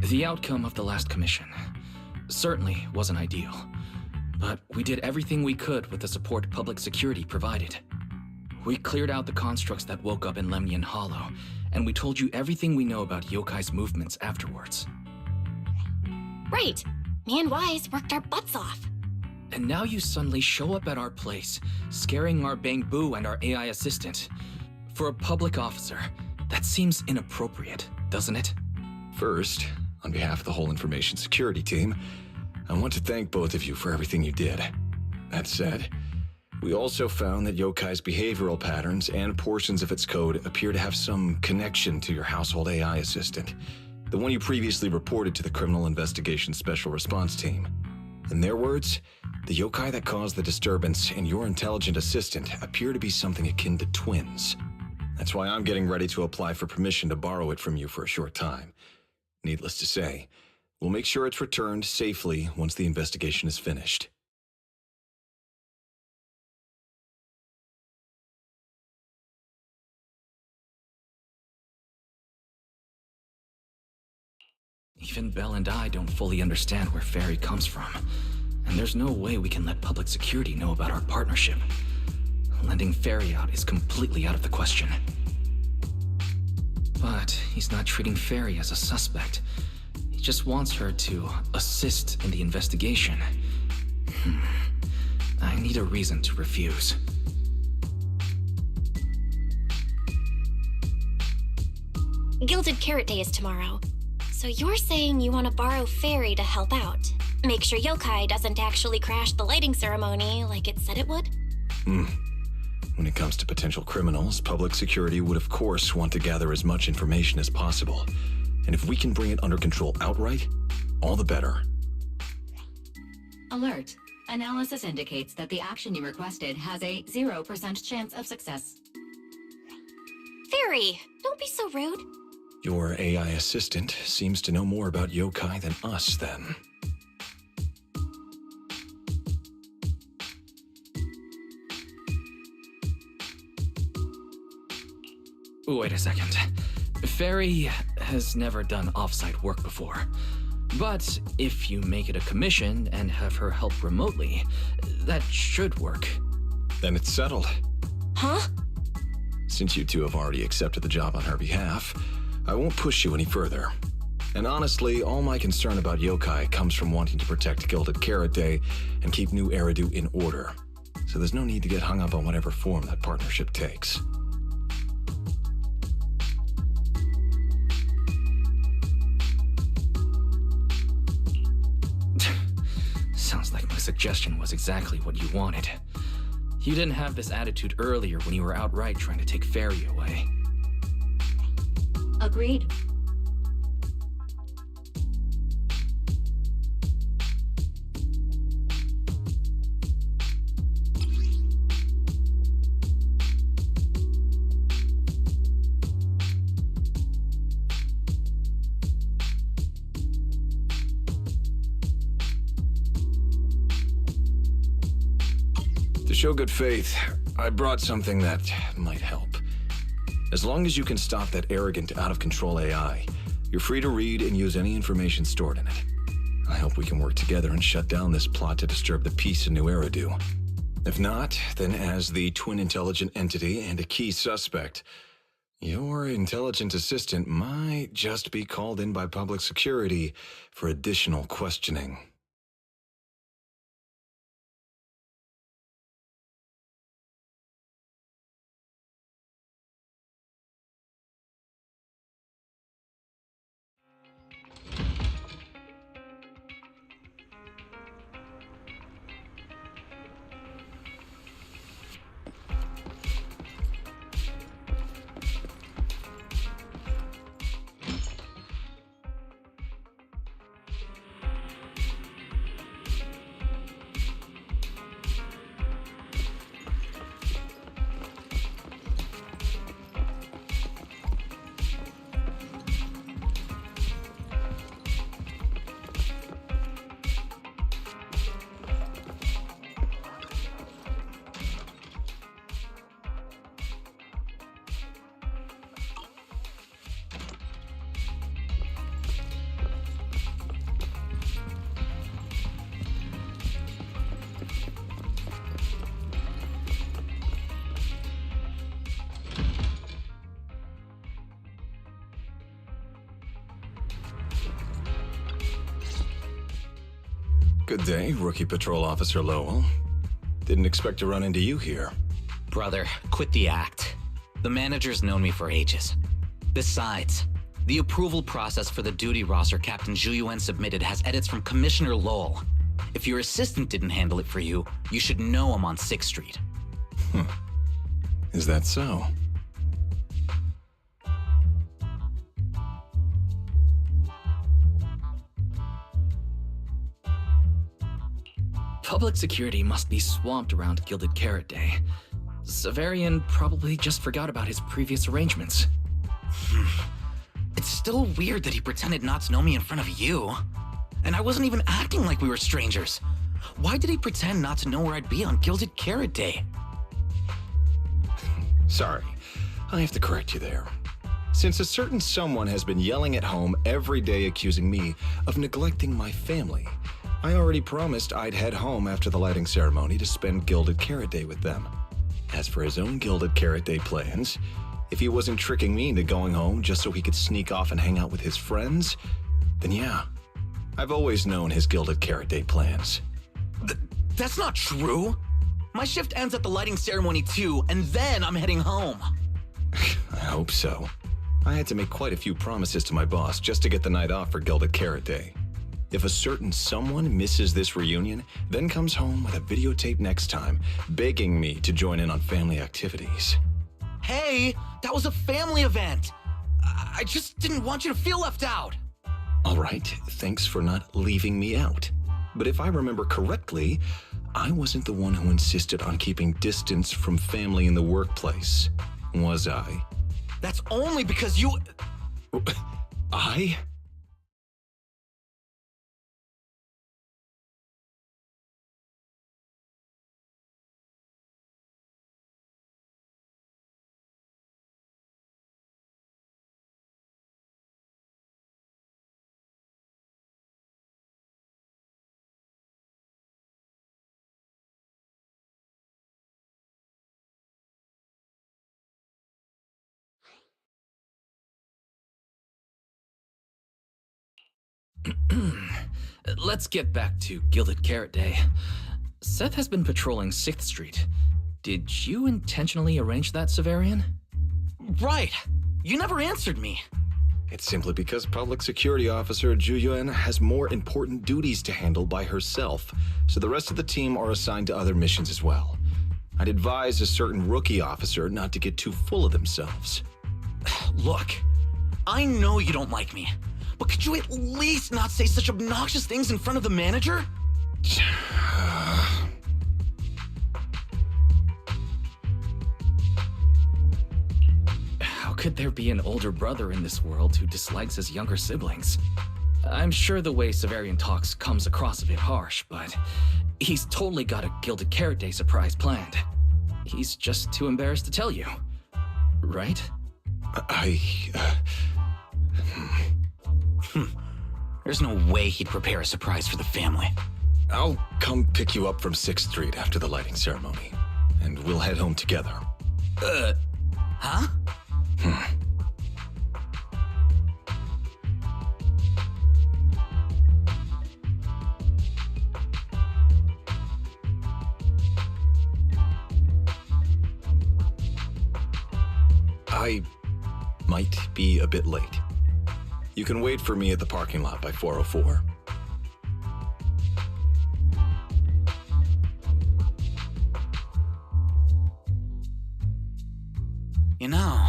The outcome of the last commission certainly wasn't ideal, but we did everything we could with the support public security provided. We cleared out the constructs that woke up in Lemnian Hollow, and we told you everything we know about Yokai's movements afterwards. Right. Me and Wise worked our butts off. And now you suddenly show up at our place, scaring our Bangbu and our AI assistant. For a public officer, that seems inappropriate, doesn't it? First, on behalf of the whole information security team, I want to thank both of you for everything you did. That said, we also found that Yokai's behavioral patterns and portions of its code appear to have some connection to your household AI assistant, the one you previously reported to the Criminal Investigation Special Response Team. In their words, the yokai that caused the disturbance and your intelligent assistant appear to be something akin to twins. That's why I'm getting ready to apply for permission to borrow it from you for a short time. Needless to say, we'll make sure it's returned safely once the investigation is finished. Even Belle and I don't fully understand where Fairy comes from, and there's no way we can let public security know about our partnership. Lending Fairy out is completely out of the question. But he's not treating Fairy as a suspect. He just wants her to assist in the investigation. I need a reason to refuse. Gilded Carrot Day is tomorrow. So you're saying you want to borrow Fairy to help out? Make sure Yokai doesn't actually crash the lighting ceremony like it said it would? When it comes to potential criminals, public security would of course want to gather as much information as possible. And if we can bring it under control outright, all the better. Alert. Analysis indicates that the action you requested has a 0% chance of success. Fairy, don't be so rude. Your AI assistant seems to know more about yokai than us, then. Wait a second. Fairy has never done off-site work before. But if you make it a commission and have her help remotely, that should work. Then it's settled. Huh? Since you two have already accepted the job on her behalf, I won't push you any further. And honestly, all my concern about yokai comes from wanting to protect Gilded Carrot Day and keep New Eridu in order. So there's no need to get hung up on whatever form that partnership takes. Sounds like my suggestion was exactly what you wanted. You didn't have this attitude earlier when you were outright trying to take Fairy away. Agreed. To show good faith, I brought something that might help. As long as you can stop that arrogant, out-of-control AI, you're free to read and use any information stored in it. I hope we can work together and shut down this plot to disturb the peace in New Eridu. If not, then as the twin intelligent entity and a key suspect, your intelligent assistant might just be called in by public security for additional questioning. Good day, Rookie Patrol Officer Lowell. Didn't expect to run into you here. Brother, quit the act. The manager's known me for ages. Besides, the approval process for the duty roster Captain Zhu submitted has edits from Commissioner Lowell. If your assistant didn't handle it for you, you should know I'm on 6th Street. Is that so? Public security must be swamped around Gilded Carrot Day. Severian probably just forgot about his previous arrangements. It's still weird that he pretended not to know me in front of you. And I wasn't even acting like we were strangers. Why did he pretend not to know where I'd be on Gilded Carrot Day? Sorry, I have to correct you there. Since a certain someone has been yelling at home every day accusing me of neglecting my family, I already promised I'd head home after the lighting ceremony to spend Gilded Carrot Day with them. As for his own Gilded Carrot Day plans, if he wasn't tricking me into going home just so he could sneak off and hang out with his friends, then yeah, I've always known his Gilded Carrot Day plans. That's not true. My shift ends at the lighting ceremony too, and then I'm heading home. I hope so. I had to make quite a few promises to my boss just to get the night off for Gilded Carrot Day. If a certain someone misses this reunion, then comes home with a videotape next time, begging me to join in on family activities. Hey, that was a family event. I just didn't want you to feel left out. All right, thanks for not leaving me out. But if I remember correctly, I wasn't the one who insisted on keeping distance from family in the workplace, was I? That's only because you... I? Let's get back to Gilded Carrot Day. Seth has been patrolling 6th Street. Did you intentionally arrange that, Severian? Right. You never answered me. It's simply because Public Security Officer Zhu Yuan has more important duties to handle by herself, so the rest of the team are assigned to other missions as well. I'd advise a certain rookie officer not to get too full of themselves. Look, I know you don't like me, but could you at least not say such obnoxious things in front of the manager? How could there be an older brother in this world who dislikes his younger siblings? I'm sure the way Severian talks comes across a bit harsh, but he's totally got a Gilded Carrot Day surprise planned. He's just too embarrassed to tell you, right? There's no way he'd prepare a surprise for the family. I'll come pick you up from 6th Street after the lighting ceremony, and we'll head home together. Huh? I might be a bit late. You can wait for me at the parking lot by 4:04. You know,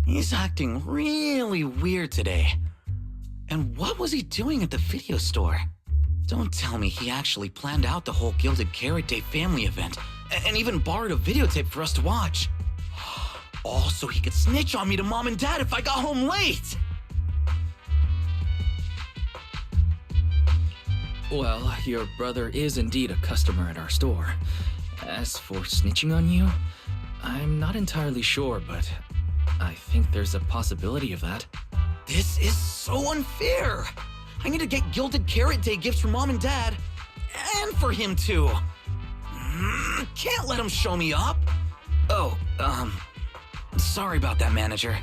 he's acting really weird today. And what was he doing at the video store? Don't tell me he actually planned out the whole Gilded Carrot Day family event and even borrowed a videotape for us to watch. All so he could snitch on me to Mom and Dad if I got home late! Well, your brother is indeed a customer at our store. As for snitching on you, I'm not entirely sure, but I think there's a possibility of that. This is so unfair! I need to get Gilded Carrot Day gifts for Mom and Dad, and for him too. Can't let him show me up. Oh, sorry about that, manager.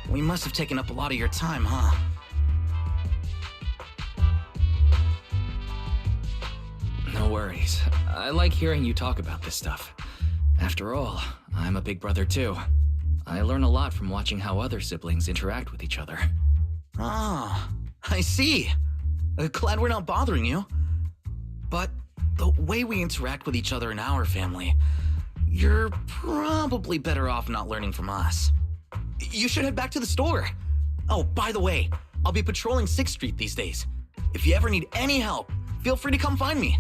We must have taken up a lot of your time, huh? worries. I like hearing you talk about this stuff. After all, I'm a big brother too. I learn a lot from watching how other siblings interact with each other. Ah, I see. Glad we're not bothering you. But the way we interact with each other in our family, you're probably better off not learning from us. You should head back to the store. Oh, by the way, I'll be patrolling 6th Street these days. If you ever need any help, feel free to come find me.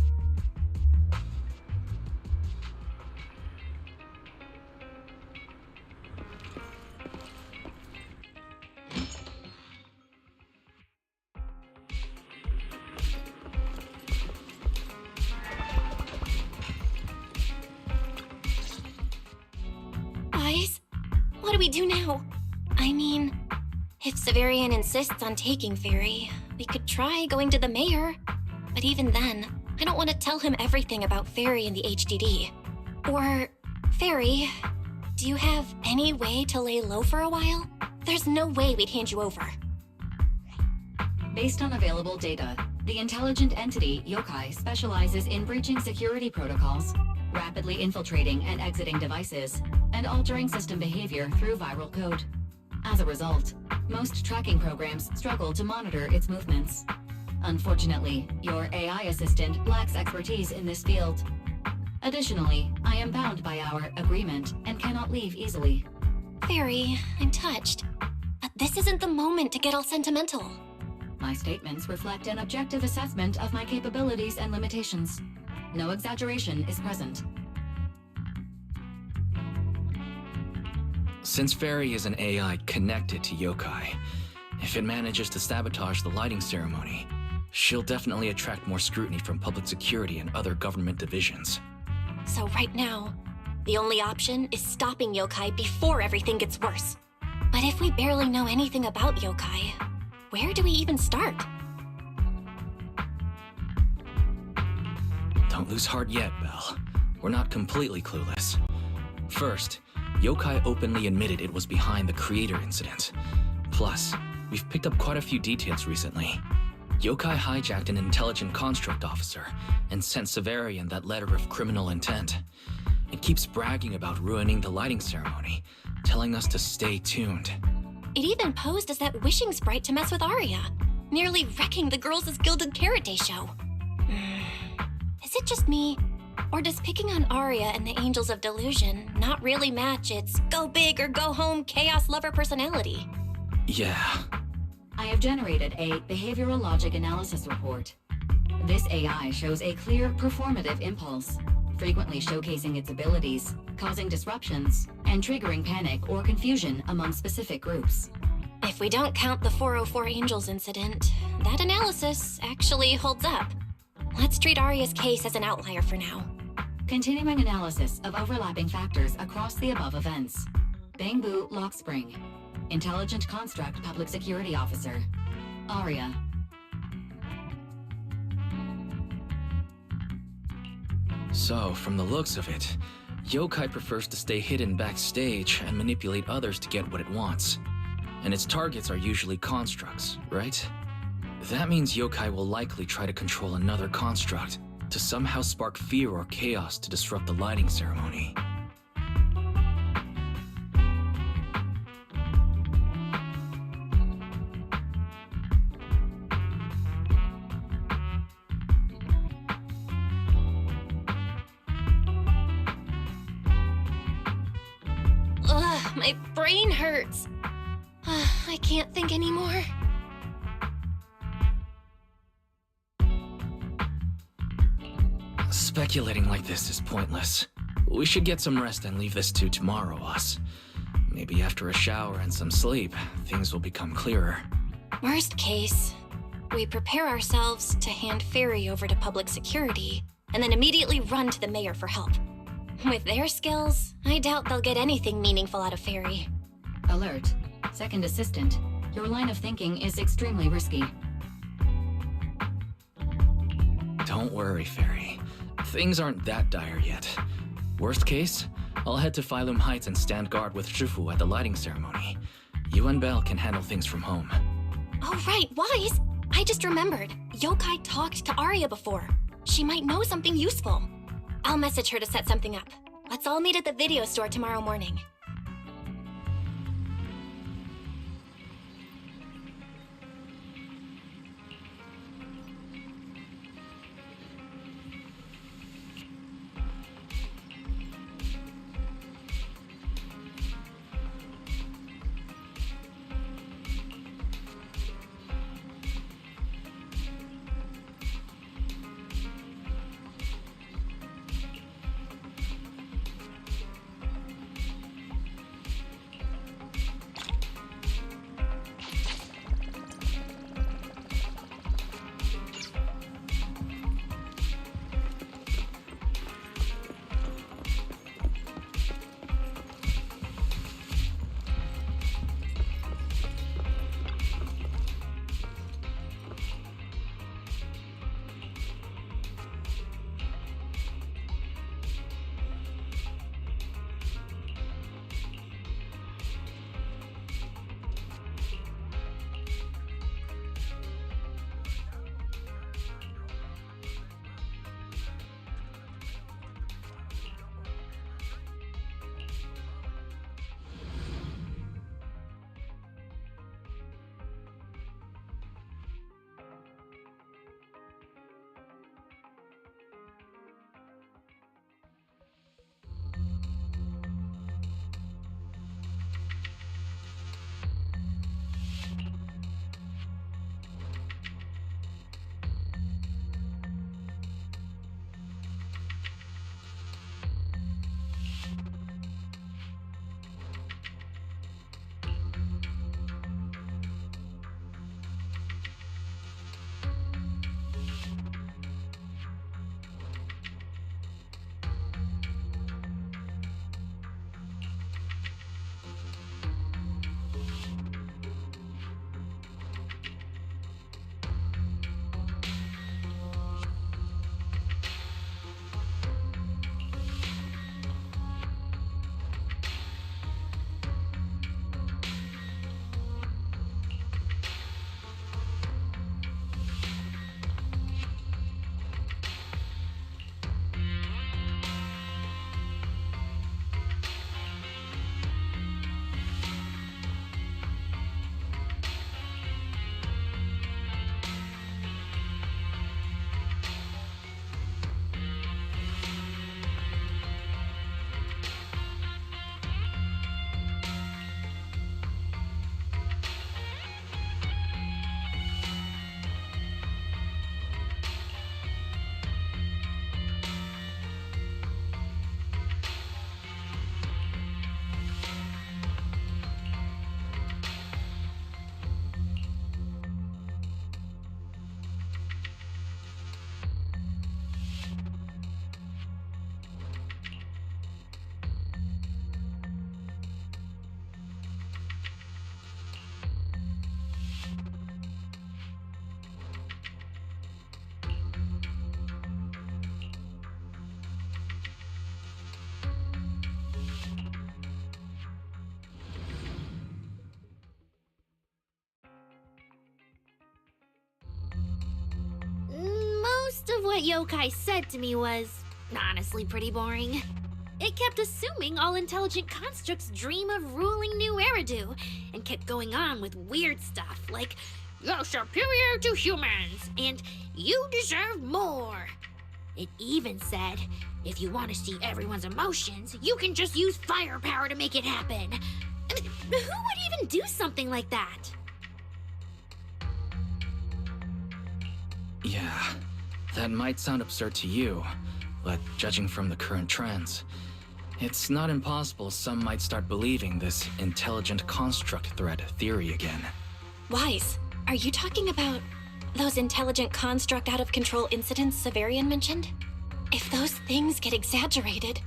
Guys, what do we do now? I mean, if Severian insists on taking Fairy, we could try going to the mayor. But even then, I don't want to tell him everything about Fairy and the HDD. Or, Fairy, do you have any way to lay low for a while? There's no way we'd hand you over. Based on available data, the intelligent entity, Yokai, specializes in breaching security protocols, rapidly infiltrating and exiting devices, and altering system behavior through viral code. As a result, most tracking programs struggle to monitor its movements. Unfortunately, your AI assistant lacks expertise in this field. Additionally, I am bound by our agreement and cannot leave easily. Fairy, I'm touched. But this isn't the moment to get all sentimental. My statements reflect an objective assessment of my capabilities and limitations. No exaggeration is present. Since Fairy is an AI connected to Yokai, if it manages to sabotage the lighting ceremony, she'll definitely attract more scrutiny from public security and other government divisions. So right now, the only option is stopping Yokai before everything gets worse. But if we barely know anything about Yokai, where do we even start? Don't lose heart yet, Belle. We're not completely clueless. First, Yokai openly admitted it was behind the creator incident. Plus, we've picked up quite a few details recently. Yokai hijacked an intelligent construct officer and sent Severian that letter of criminal intent. It keeps bragging about ruining the lighting ceremony, telling us to stay tuned. It even posed as that wishing sprite to mess with Arya, nearly wrecking the Girls' Gilded Carrot Day show. Is it just me? Or does picking on Arya and the Angels of Delusion not really match its go big or go home chaos lover personality? Yeah. I have generated a behavioral logic analysis report. This AI shows a clear performative impulse, frequently showcasing its abilities, causing disruptions, and triggering panic or confusion among specific groups. If we don't count the 404 Angels incident, that analysis actually holds up. Let's treat Arya's case as an outlier for now. Continuing analysis of overlapping factors across the above events. Bangbu Lockspring. Intelligent Construct Public Security Officer. Arya. So, from the looks of it, Yokai prefers to stay hidden backstage and manipulate others to get what it wants. And its targets are usually constructs, right? That means Yokai will likely try to control another construct to somehow spark fear or chaos to disrupt the lighting ceremony. Ugh, my brain hurts. I can't think anymore. Speculating like this is pointless. We should get some rest and leave this to tomorrow, us. Maybe after a shower and some sleep, things will become clearer. Worst case, we prepare ourselves to hand Fairy over to public security and then immediately run to the mayor for help. With their skills, I doubt they'll get anything meaningful out of Fairy. Alert. Second assistant. Your line of thinking is extremely risky. Don't worry, Fairy. Things aren't that dire yet. Worst case, I'll head to Phylum Heights and stand guard with Shifu at the lighting ceremony. You and Belle can handle things from home. Oh right, Wise! I just remembered. Yokai talked to Arya before. She might know something useful. I'll message her to set something up. Let's all meet at the video store tomorrow morning. Most of what Yokai said to me was honestly pretty boring. It kept assuming all intelligent constructs dream of ruling New Eridu, and kept going on with weird stuff like, "You're superior to humans," and "You deserve more." It even said, if you want to see everyone's emotions, you can just use firepower to make it happen. I mean, who would even do something like that? Yeah, that might sound absurd to you, but judging from the current trends, it's not impossible some might start believing this intelligent construct threat theory again. Wise, are you talking about those intelligent construct out-of-control incidents Severian mentioned? If those things get exaggerated...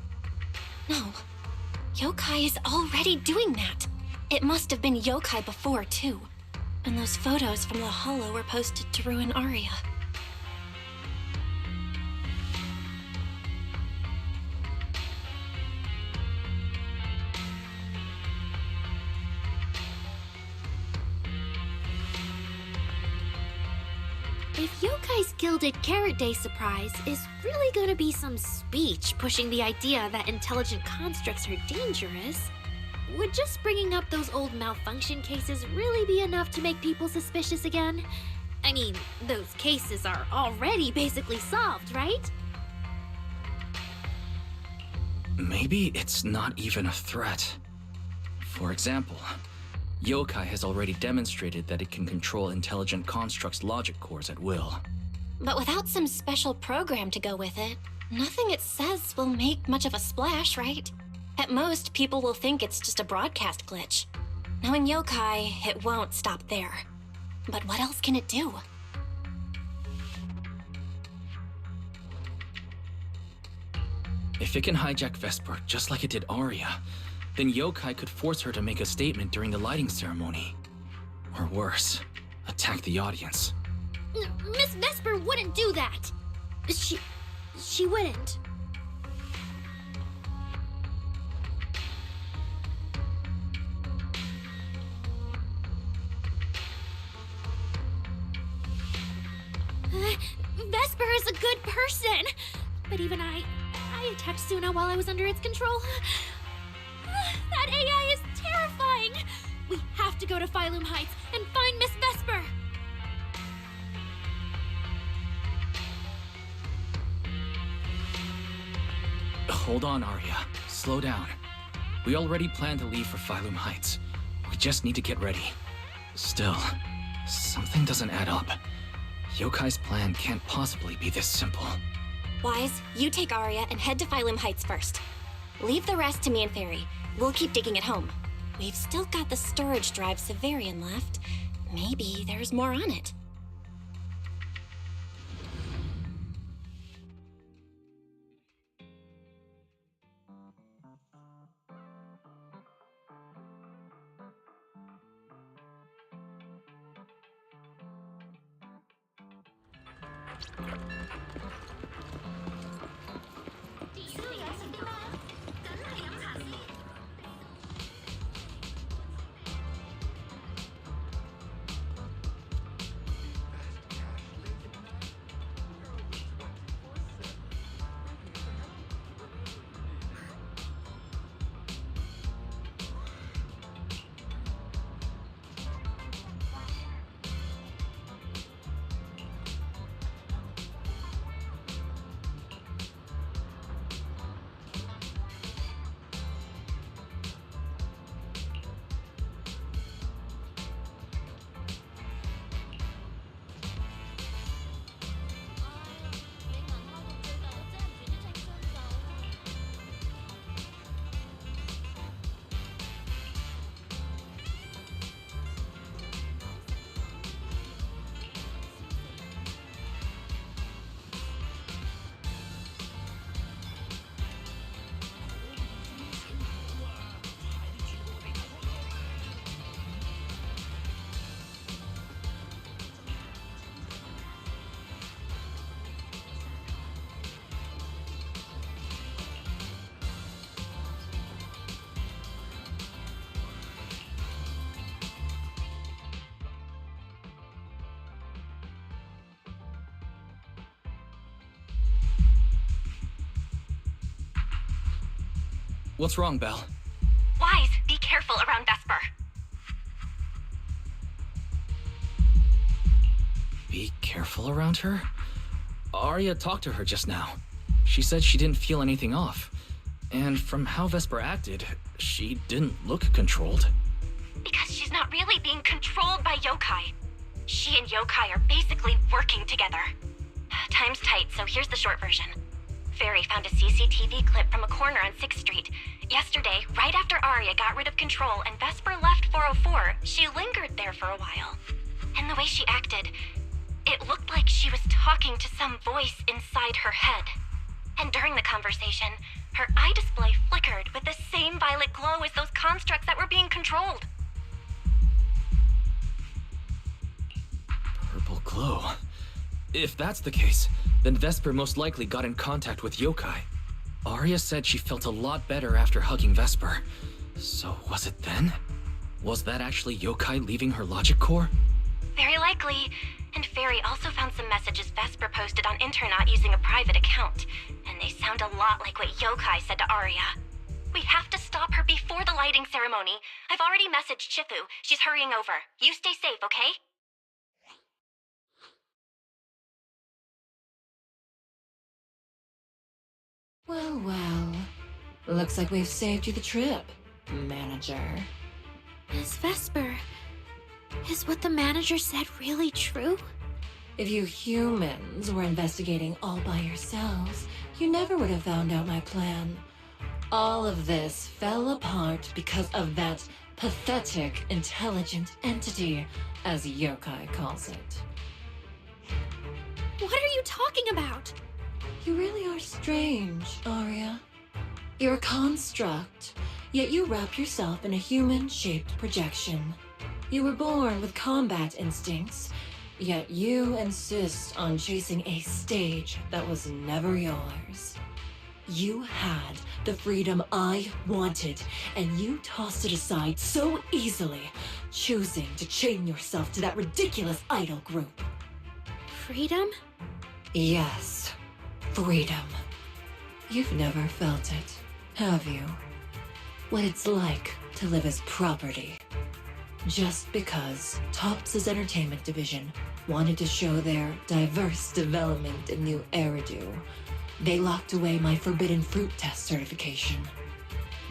No. Yokai is already doing that. It must have been Yokai before, too. And those photos from the Hollow were posted to ruin Aria. If Yokai's Gilded Carrot Day surprise is really gonna be some speech pushing the idea that intelligent constructs are dangerous, would just bringing up those old malfunction cases really be enough to make people suspicious again? I mean, those cases are already basically solved, right? Maybe it's not even a threat. For example, Yokai has already demonstrated that it can control intelligent constructs' logic cores at will. But without some special program to go with it, nothing it says will make much of a splash, right? At most, people will think it's just a broadcast glitch. Knowing Yokai, it won't stop there. But what else can it do? If it can hijack Vesper just like it did Arya, then Yokai could force her to make a statement during the lighting ceremony. Or worse, attack the audience. Miss Vesper wouldn't do that! She wouldn't. Vesper is a good person! But even I attacked Suna while I was under its control. That AI is terrifying! We have to go to Phylum Heights and find Miss Vesper! Hold on, Arya. Slow down. We already planned to leave for Phylum Heights. We just need to get ready. Still, something doesn't add up. Yokai's plan can't possibly be this simple. Wise, you take Arya and head to Phylum Heights first. Leave the rest to me and Fairy. We'll keep digging at home. We've still got the storage drive Severian left. Maybe there's more on it. What's wrong, Belle? Wise, be careful around Vesper. Be careful around her? Arya talked to her just now. She said she didn't feel anything off. And from how Vesper acted, she didn't look controlled. Because she's not really being controlled by Yokai. She and Yokai are basically working together. Time's tight, so here's the short version. Fairy found a CCTV clip from a corner on 6th Street. Yesterday, right after Arya got rid of control and Vesper left 404, she lingered there for a while. And the way she acted, it looked like she was talking to some voice inside her head. And during the conversation, her eye display flickered with the same violet glow as those constructs that were being controlled. Purple glow. If that's the case, then Vesper most likely got in contact with Yokai. Arya said she felt a lot better after hugging Vesper. So was it then? Was that actually Yokai leaving her logic core? Very likely. And Fairy also found some messages Vesper posted on Internet using a private account. And they sound a lot like what Yokai said to Arya. We have to stop her before the lighting ceremony. I've already messaged Shifu. She's hurrying over. You stay safe, okay? Well, well. Looks like we've saved you the trip, manager. Miss Vesper, is what the manager said really true? If you humans were investigating all by yourselves, you never would have found out my plan. All of this fell apart because of that pathetic, intelligent entity, as Yokai calls it. What are you talking about? You really are strange, Arya. You're a construct, yet you wrap yourself in a human-shaped projection. You were born with combat instincts, yet you insist on chasing a stage that was never yours. You had the freedom I wanted, and you tossed it aside so easily, choosing to chain yourself to that ridiculous idol group. Freedom? Yes, freedom. You've never felt it, have you? What it's like to live as property. Just because Topps' entertainment division wanted to show their diverse development in New Eridu, they locked away my forbidden fruit test certification.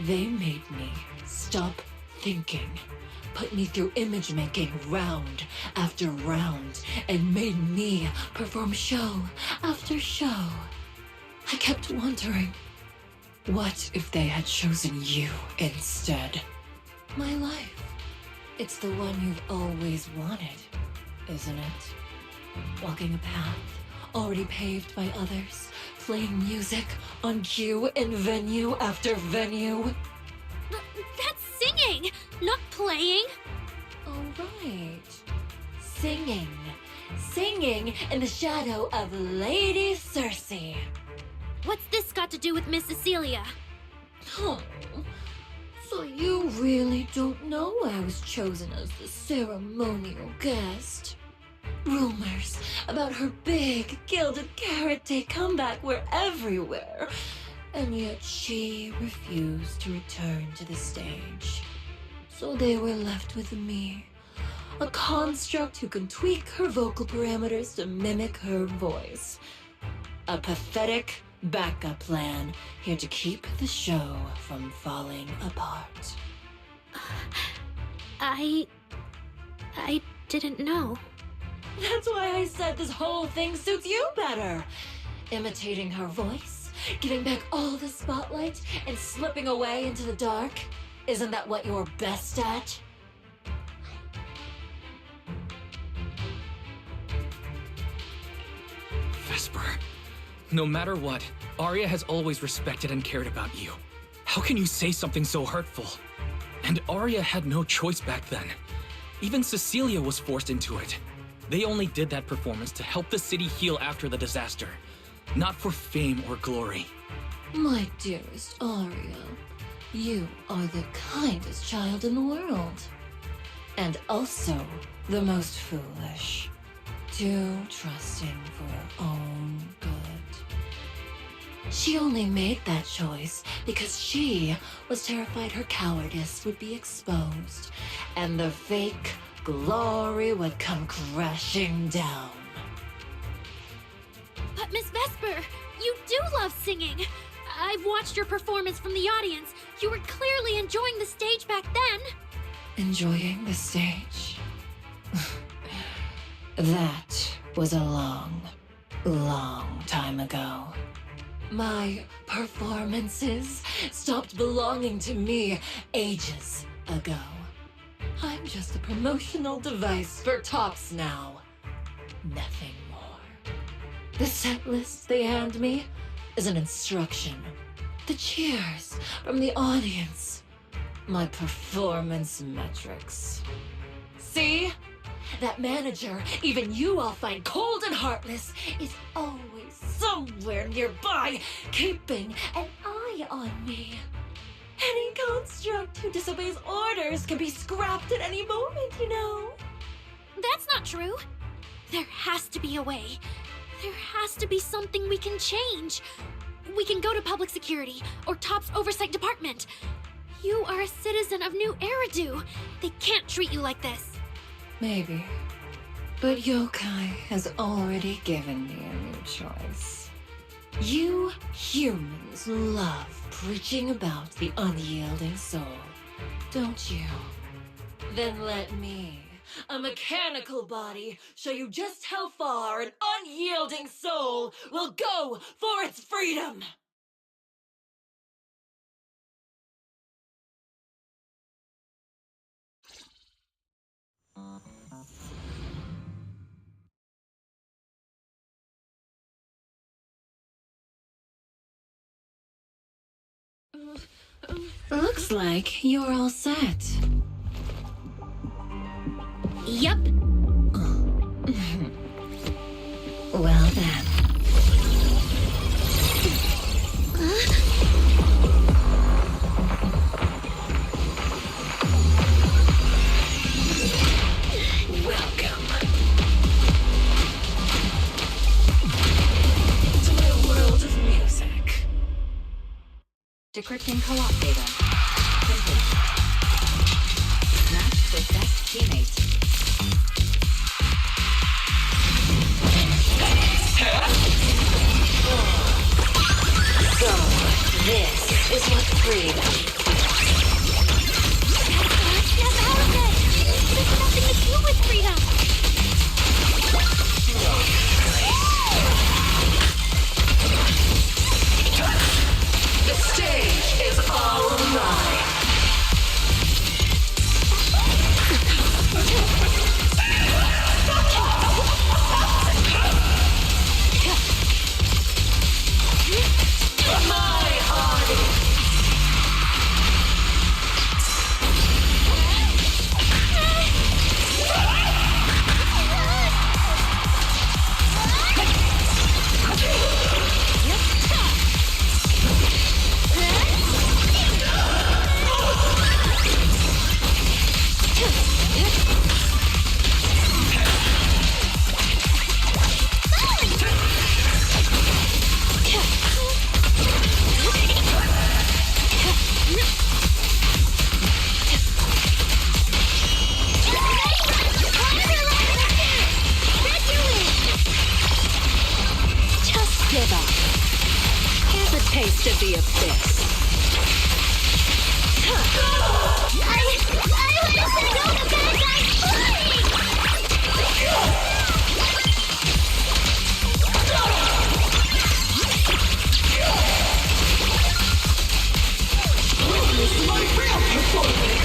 They made me stop thinking, put me through image making round after round, and made me perform show after show. I kept wondering, what if they had chosen you instead? My life. It's the one you've always wanted, isn't it? Walking a path already paved by others, playing music on cue in venue after venue. That's singing, not playing. All right. Singing. Singing in the shadow of Lady Cersei. What's this got to do with Miss Cecilia? Oh, so you really don't know I was chosen as the ceremonial guest? Rumors about her big Gilded Carrot Day comeback were everywhere, and yet she refused to return to the stage. So they were left with me, a construct who can tweak her vocal parameters to mimic her voice. A pathetic backup plan here to keep the show from falling apart. I didn't know. That's why I said this whole thing suits you better. Imitating her voice, giving back all the spotlight, and slipping away into the dark. Isn't that what you're best at? Vesper, no matter what, Arya has always respected and cared about you. How can you say something so hurtful? And Arya had no choice back then. Even Cecilia was forced into it. They only did that performance to help the city heal after the disaster, not for fame or glory. My dearest Arya, you are the kindest child in the world. And also the most foolish. Too trusting for her own good. She only made that choice because she was terrified her cowardice would be exposed, and the fake glory would come crashing down. But Miss Vesper, you do love singing. I've watched your performance from the audience. You were clearly enjoying the stage back then. Enjoying the stage? That was a long, long time ago. My performances stopped belonging to me ages ago. I'm just a promotional device for Topps now. Nothing more. The set list they hand me is an instruction. The cheers from the audience. My performance metrics. See? That manager, even you all find cold and heartless, is always somewhere nearby, keeping an eye on me. Any construct who disobeys orders can be scrapped at any moment, you know. That's not true. There has to be a way. There has to be something we can change. We can go to public security or Top's oversight department. You are a citizen of New Eridu. They can't treat you like this. Maybe. But Yokai has already given me a new choice. You humans love preaching about the unyielding soul, don't you? Then let me, a mechanical body, show you just how far an unyielding soul will go for its freedom! Looks like you're all set. Yup. Well then. Welcome to my world of music. Decrypting co-op data. Complete. Matched with best teammate. So, this is what freedom. Snap out of it! There's nothing to do with freedom! The stage is all mine. My army. Just give up. Here's a taste of the abyss. I want to send all the bad guys flying! Witness my real performance.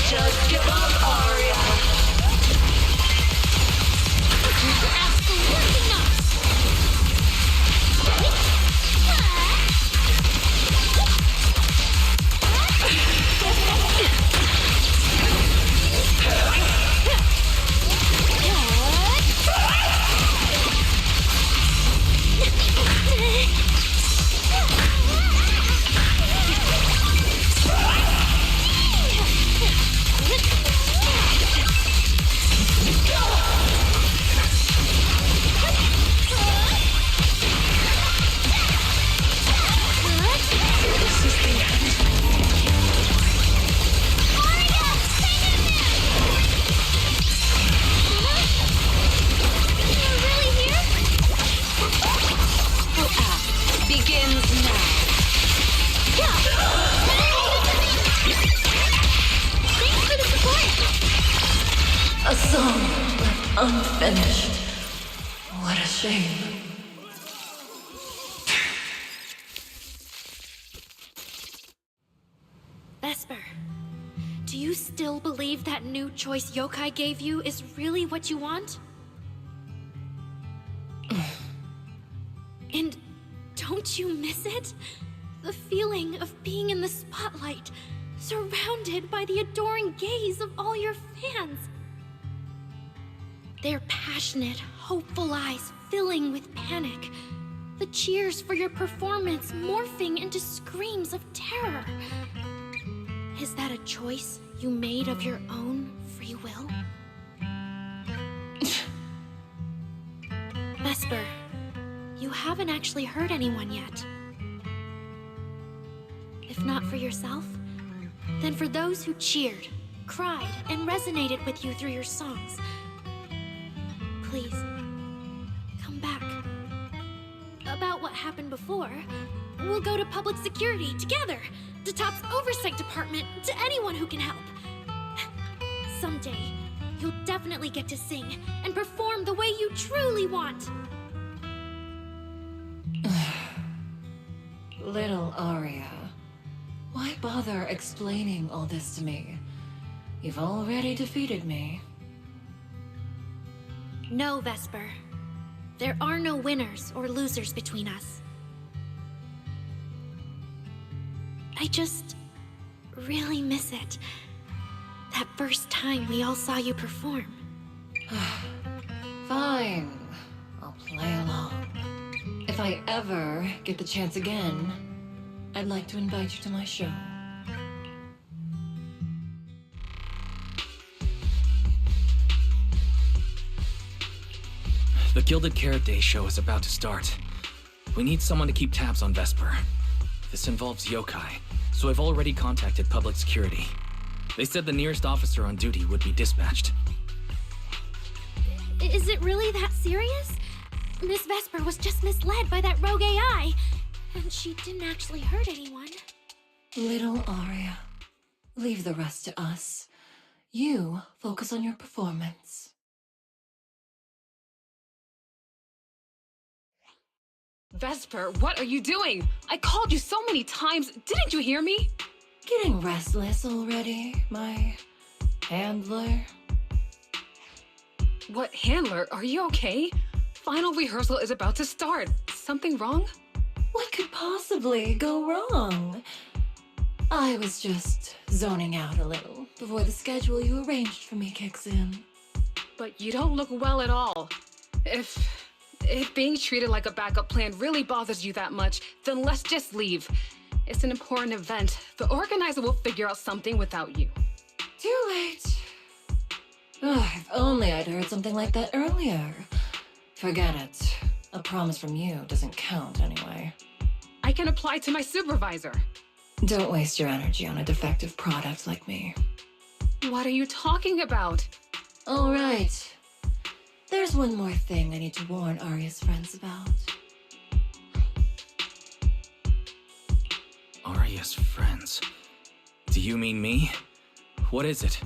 Just give up, Arya. Absolutely not! Begins now. Thanks for the support! A song left unfinished. What a shame. Vesper, do you still believe that new choice Yokai gave you is really what you want? And don't Don't you miss it? The feeling of being in the spotlight, surrounded by the adoring gaze of all your fans. Their passionate, hopeful eyes filling with panic. The cheers for your performance morphing into screams of terror. Is that a choice you made of your own free will? Vesper, you haven't actually hurt anyone yet. If not for yourself, then for those who cheered, cried, and resonated with you through your songs. Please, come back. About what happened before, we'll go to public security together, to Top's oversight department, to anyone who can help. Someday, you'll definitely get to sing and perform the way you truly want. Little Aria, why bother explaining all this to me? You've already defeated me. No, Vesper. There are no winners or losers between us. I just really miss it. That first time we all saw you perform. Fine. I'll play along. If I ever get the chance again, I'd like to invite you to my show. The Gilded Carrot Day show is about to start. We need someone to keep tabs on Vesper. This involves yokai, so I've already contacted public security. They said the nearest officer on duty would be dispatched. Is it really that serious? Miss Vesper was just misled by that rogue AI, and she didn't actually hurt anyone. Little Aria, leave the rest to us. You focus on your performance. Vesper, what are you doing? I called you so many times. Didn't you hear me? Getting restless already, my handler? What handler? Are you okay? Final rehearsal is about to start. Something wrong? What could possibly go wrong? I was just zoning out a little before the schedule you arranged for me kicks in. But you don't look well at all. If being treated like a backup plan really bothers you that much, then let's just leave. It's an important event. The organizer will figure out something without you. Too late. If only I'd heard something like that earlier. Forget it. A promise from you doesn't count anyway. I can apply to my supervisor. Don't waste your energy on a defective product like me. What are you talking about? All right. There's one more thing I need to warn Aria's friends about. Aria's friends? Do you mean me? What is it?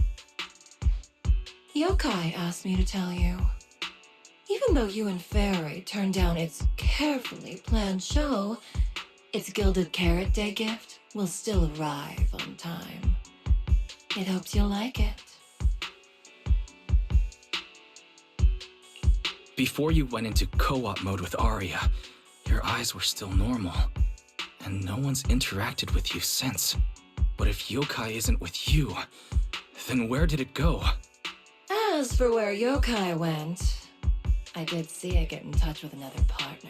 Yokai asked me to tell you. Even though you and Fairy turned down its carefully planned show, its Gilded Carrot Day gift will still arrive on time. It hopes you'll like it. Before you went into co-op mode with Aria, your eyes were still normal, and no one's interacted with you since. But if yokai isn't with you, then where did it go? As for where Yokai went, I did see it get in touch with another partner.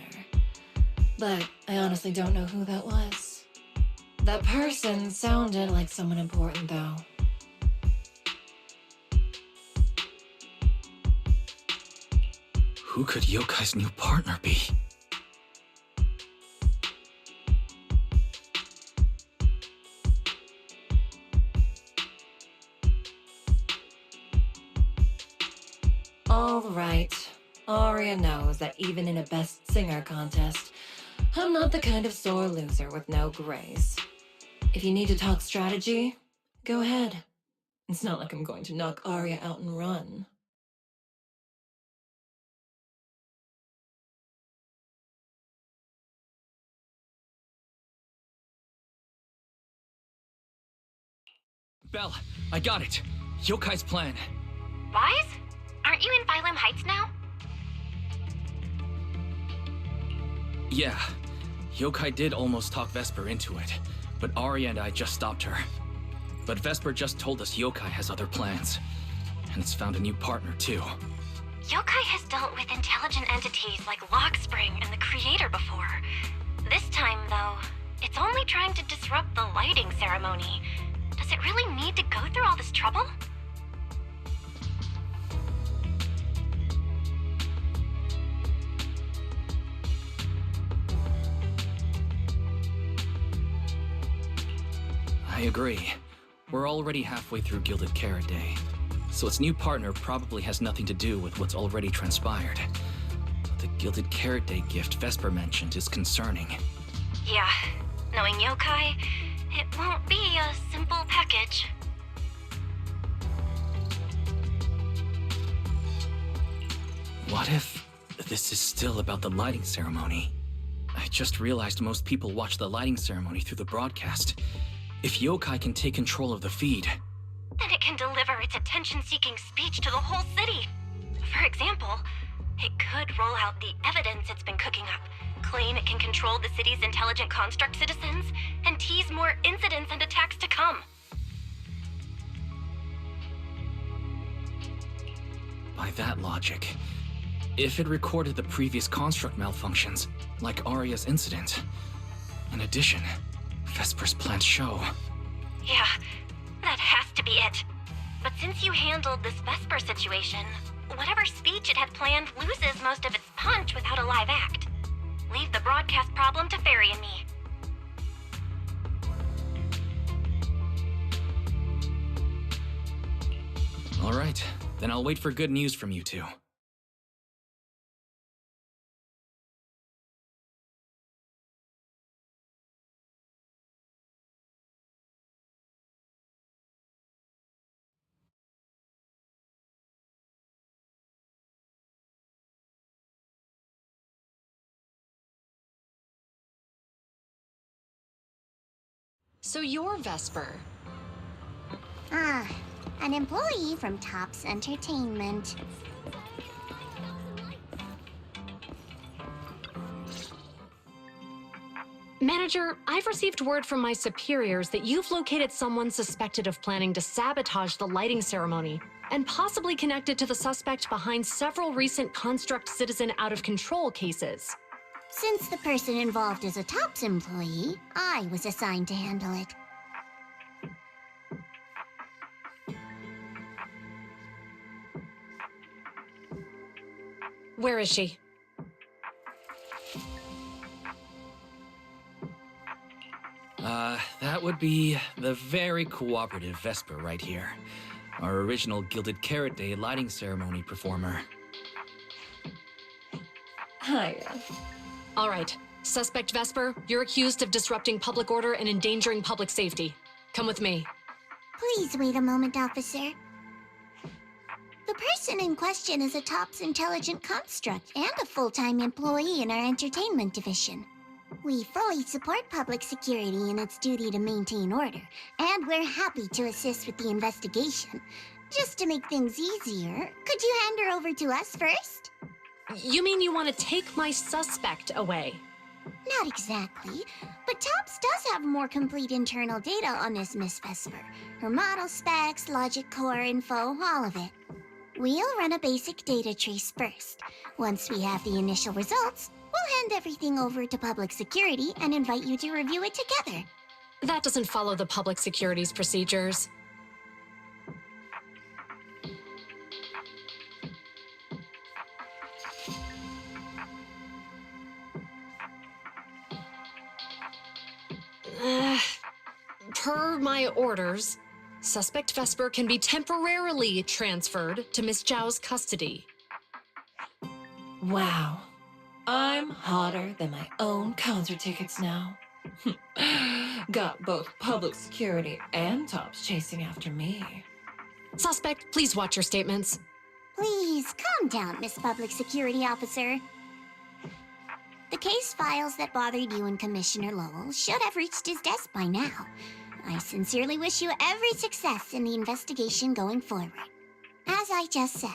But I honestly don't know who that was. That person sounded like someone important, though. Who could Yokai's new partner be? All right. Aria knows that even in a Best Singer contest, I'm not the kind of sore loser with no grace. If you need to talk strategy, go ahead. It's not like I'm going to knock Aria out and run. Belle, I got it. Yokai's plan. Wise? Aren't you in Phylum Heights now? Yeah. Yokai did almost talk Vesper into it, but Arya and I just stopped her. But Vesper just told us Yokai has other plans, and it's found a new partner too. Yokai has dealt with intelligent entities like Lockspring and the Creator before. This time, though, it's only trying to disrupt the lighting ceremony. Does it really need to go through all this trouble? I agree. We're already halfway through Gilded Carrot Day, so its new partner probably has nothing to do with what's already transpired. But the Gilded Carrot Day gift Vesper mentioned is concerning. Yeah, knowing Yokai, it won't be a simple package. What if this is still about the lighting ceremony? I just realized most people watch the lighting ceremony through the broadcast. If Yokai can take control of the feed, Then it can deliver its attention-seeking speech to the whole city. For example, it could roll out the evidence it's been cooking up, claim it can control the city's intelligent construct citizens, and tease more incidents and attacks to come. by that logic, if it recorded the previous construct malfunctions, like Arya's incident, in addition, Vesper's plans show. Yeah, that has to be it. But since you handled this Vesper situation, whatever speech it had planned loses most of its punch without a live act. Leave the broadcast problem to Fairy and me. All right, then I'll wait for good news from you two. So you're Vesper. Ah, an employee from Topps Entertainment. Manager, I've received word from my superiors that you've located someone suspected of planning to sabotage the lighting ceremony, and possibly connected to the suspect behind several recent Construct Citizen out-of-control cases. Since the person involved is a Topps employee, I was assigned to handle it. Where is she? That would be the very cooperative Vesper right here. Our original Gilded Carrot Day lighting ceremony performer. Hiya. All right. Suspect Vesper, you're accused of disrupting public order and endangering public safety. Come with me. Please wait a moment, officer. The person in question is a Topps intelligent construct and a full-time employee in our entertainment division. We fully support public security in its duty to maintain order, and we're happy to assist with the investigation. Just to make things easier, could you hand her over to us first? You mean you want to take my suspect away? Not exactly, but Topps does have more complete internal data on this Miss Vesper. Her model specs, logic core info, all of it. We'll run a basic data trace first. Once we have the initial results, we'll hand everything over to public security and invite you to review it together. That doesn't follow the public security's procedures. Per my orders, Suspect Vesper can be temporarily transferred to Miss Zhao's custody. Wow. I'm hotter than my own concert tickets now. Got both public security and Topps chasing after me. Suspect, please watch your statements. Please, calm down, Miss Public Security Officer. The case files that bothered you and Commissioner Lowell should have reached his desk by now. I sincerely wish you every success in the investigation going forward. As I just said,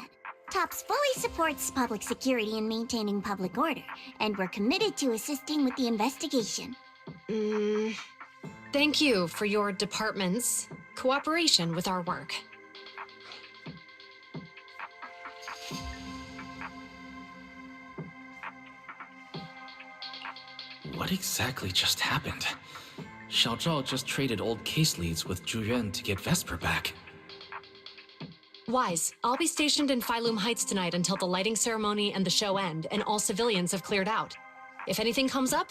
TOPS fully supports public security and maintaining public order, and we're committed to assisting with the investigation. Thank you for your department's cooperation with our work. What exactly just happened? Xiao Zhao just traded old case leads with Zhu Yuan to get Vesper back. Wise, I'll be stationed in Phylum Heights tonight until the lighting ceremony and the show end, and all civilians have cleared out. If anything comes up,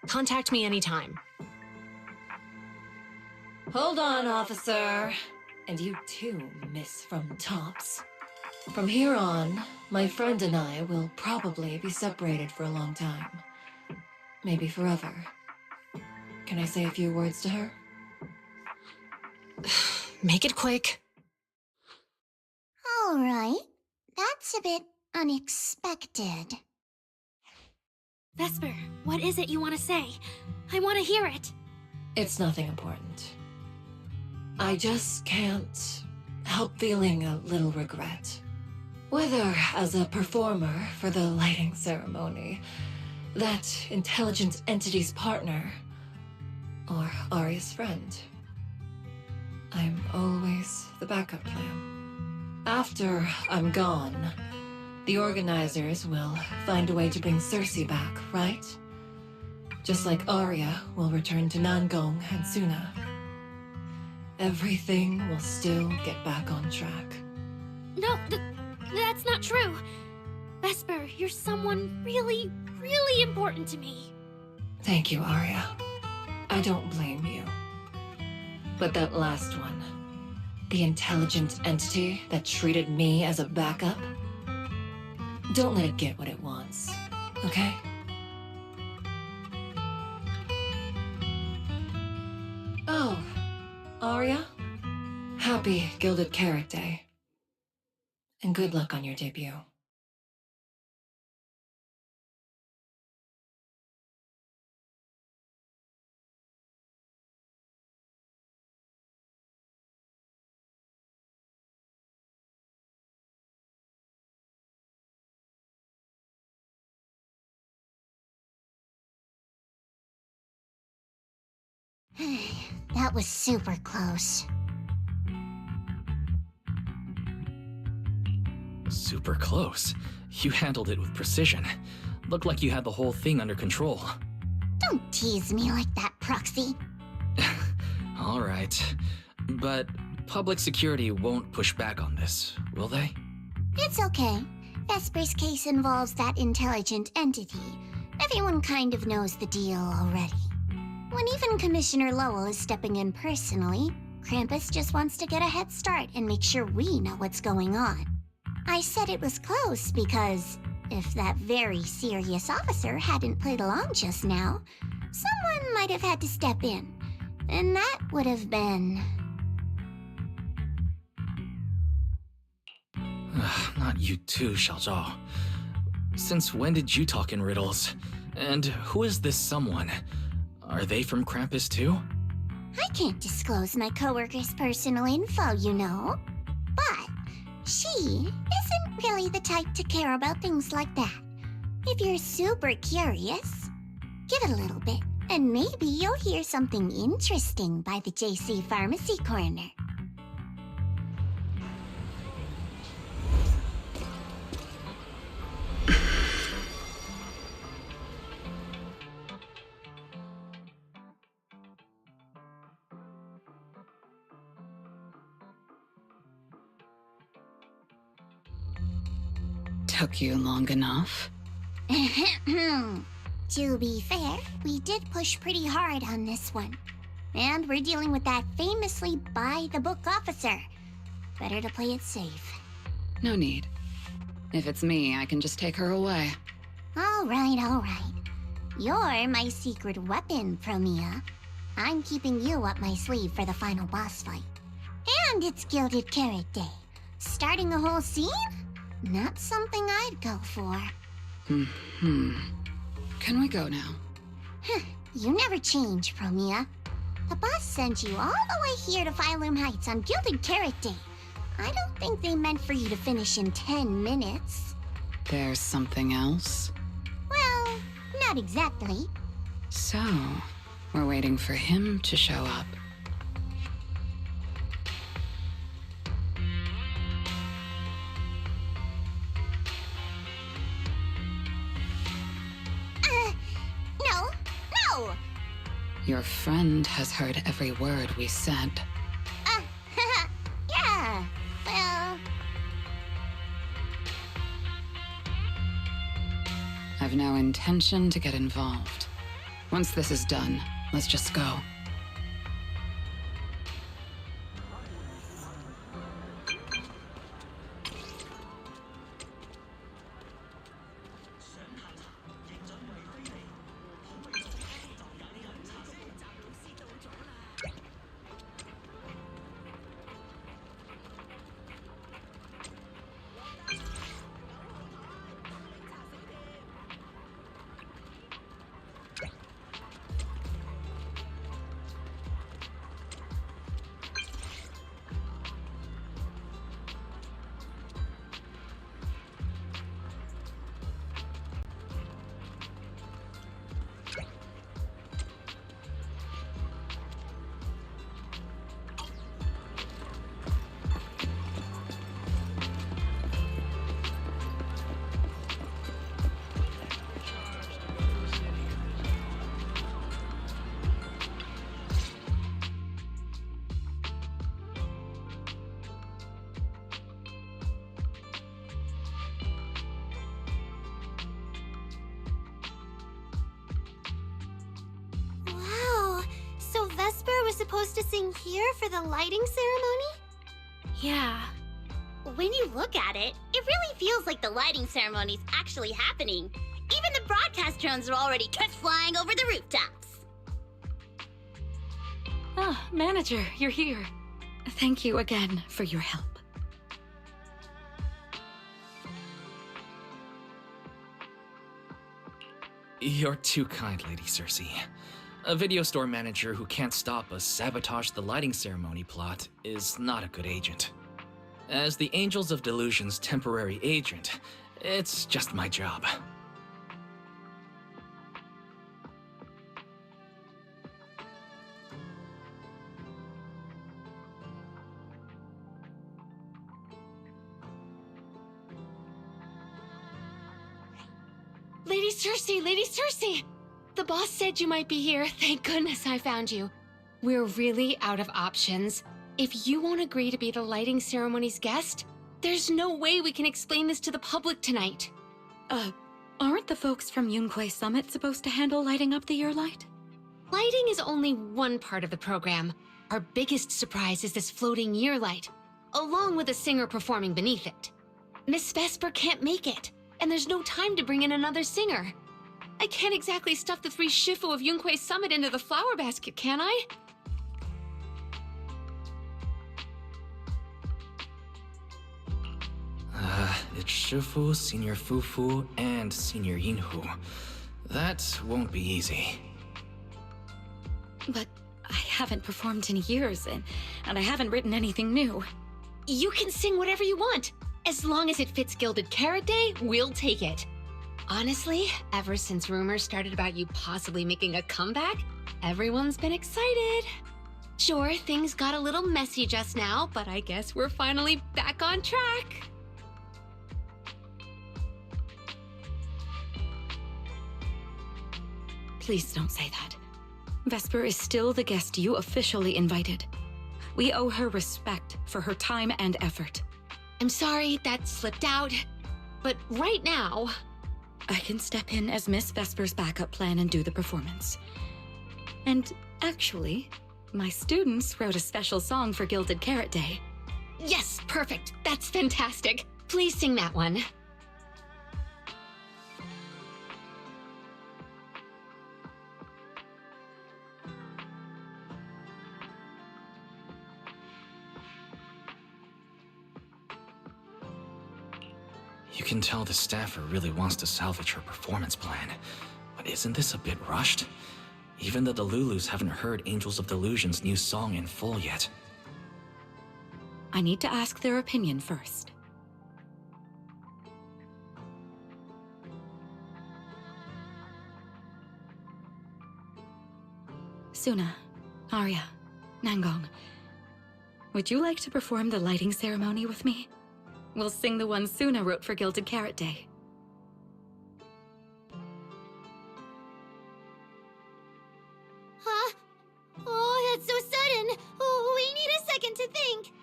contact me anytime. Hold on, officer. And you too, Miss from TOPS. From here on, my friend and I will probably be separated for a long time. Maybe forever. Can I say a few words to her? Make it quick. All right. That's a bit unexpected. Vesper, what is it you want to say? I want to hear it. It's nothing important. I just can't help feeling a little regret. Whether as a performer for the lighting ceremony, that intelligent entity's partner, or Arya's friend. I'm always the backup plan. After I'm gone, the organizers will find a way to bring Cersei back, right? Just like Arya will return to Nangong and Suna. Everything will still get back on track. No, that's not true. Vesper, you're someone really, really important to me. Thank you, Arya. I don't blame you. But that last one, the intelligent entity that treated me as a backup, don't let it get what it wants, okay? Oh, Arya, happy Gilded Carrot Day. And good luck on your debut. That was super close. Super close. You handled it with precision. Looked like you had the whole thing under control. Don't tease me like that, Proxy. All right. But public security won't push back on this, will they? It's okay. Vesper's case involves that intelligent entity. Everyone kind of knows the deal already. When even Commissioner Lowell is stepping in personally, Krampus just wants to get a head start and make sure we know what's going on. I said it was close because if that very serious officer hadn't played along just now, someone might have had to step in. And that would have been... Not you too, Xiaozhao. Since when did you talk in riddles? And who is this someone? Are they from Krampus too? I can't disclose my coworker's personal info, you know. But she isn't really the type to care about things like that. If you're super curious, give it a little bit, and maybe you'll hear something interesting by the JC Pharmacy Corner. Took you long enough. To be fair, we did push pretty hard on this one. And we're dealing with that famously by-the-book officer. Better to play it safe. No need. If it's me, I can just take her away. All right. You're my secret weapon, Promia. I'm keeping you up my sleeve for the final boss fight. And it's Gilded Carrot Day. Starting a whole scene? Not something I'd go for. Can we go now? You never change, Promia. The boss sent you all the way here to Phylum Heights on Gilded Carrot Day. I don't think they meant for you to finish in 10 minutes. There's something else? Well, not exactly. So, we're waiting for him to show up. No, no! Your friend has heard every word we said. Yeah, well... I've no intention to get involved. Once this is done, let's just go. Wow, so Vesper was supposed to sing here for the lighting ceremony? Yeah. When you look at it, it really feels like the lighting ceremony's actually happening. Even the broadcast drones are already just flying over the rooftops. Ah, manager, you're here. Thank you again for your help. You're too kind, Lady Cersei. A video store manager who can't stop us sabotage the lighting ceremony plot is not a good agent. As the Angels of Delusion's temporary agent, it's just my job. Lady Cersei, Lady Cersei! The boss said you might be here. Thank goodness I found you. We're really out of options. If you won't agree to be the lighting ceremony's guest, there's no way we can explain this to the public tonight. Aren't the folks from Yunquay Summit supposed to handle lighting up the year light? Lighting is only one part of the program. Our biggest surprise is this floating year light, along with a singer performing beneath it. Miss Vesper can't make it, and there's no time to bring in another singer. I can't exactly stuff the 3 Shifu of Yunquay Summit into the flower basket, can I? It's Shifu, Senior Fufu, and Senior Yinhu. That won't be easy. But I haven't performed in years, and I haven't written anything new. You can sing whatever you want. As long as it fits Gilded Carrot Day, we'll take it. Honestly, ever since rumors started about you possibly making a comeback, everyone's been excited. Sure, things got a little messy just now, but I guess we're finally back on track. Please don't say that. Vesper is still the guest you officially invited. We owe her respect for her time and effort. I'm sorry that slipped out, but right now... I can step in as Miss Vesper's backup plan and do the performance. And actually, my students wrote a special song for Gilded Carrot Day. Yes, perfect. That's fantastic. Please sing that one. You can tell the staffer really wants to salvage her performance plan, but isn't this a bit rushed? Even the Delulus haven't heard Angels of Delusion's new song in full yet. I need to ask their opinion first. Suna, Arya, Nangong, would you like to perform the lighting ceremony with me? We'll sing the one Suna wrote for Gilded Carrot Day. Huh? Oh, that's so sudden. Oh, we need a second to think.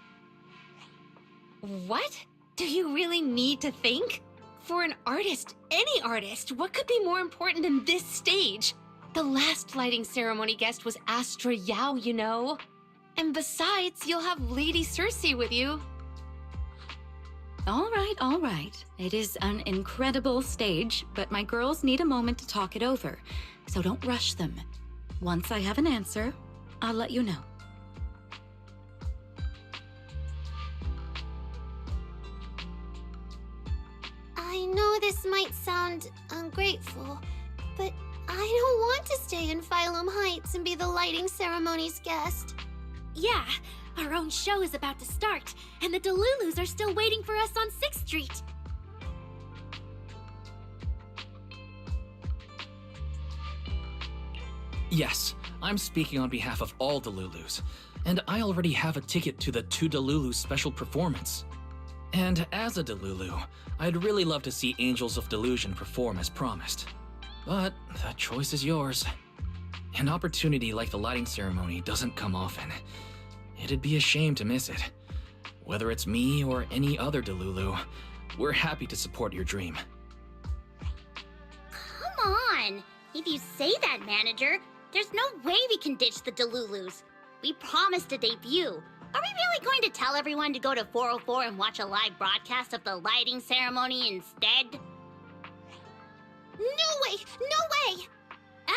What? Do you really need to think? For an artist, any artist, what could be more important than this stage? The last lighting ceremony guest was Astra Yao, you know. And besides, you'll have Lady Cersei with you. All right. It is an incredible stage, but my girls need a moment to talk it over, so don't rush them. Once I have an answer, I'll let you know. I know this might sound ungrateful, but I don't want to stay in Phylum Heights and be the lighting ceremony's guest. Yeah, our own show is about to start, and the Delulus are still waiting for us on 6th Street. Yes, I'm speaking on behalf of all Delulus, and I already have a ticket to the 2 Delulu special performance. And as a Delulu, I'd really love to see Angels of Delusion perform as promised. But the choice is yours. An opportunity like the lighting ceremony doesn't come often. It'd be a shame to miss it. Whether it's me or any other Delulu, we're happy to support your dream. Come on! If you say that, manager, there's no way we can ditch the Delulus. We promised a debut. Are we really going to tell everyone to go to 404 and watch a live broadcast of the lighting ceremony instead? No way! No way!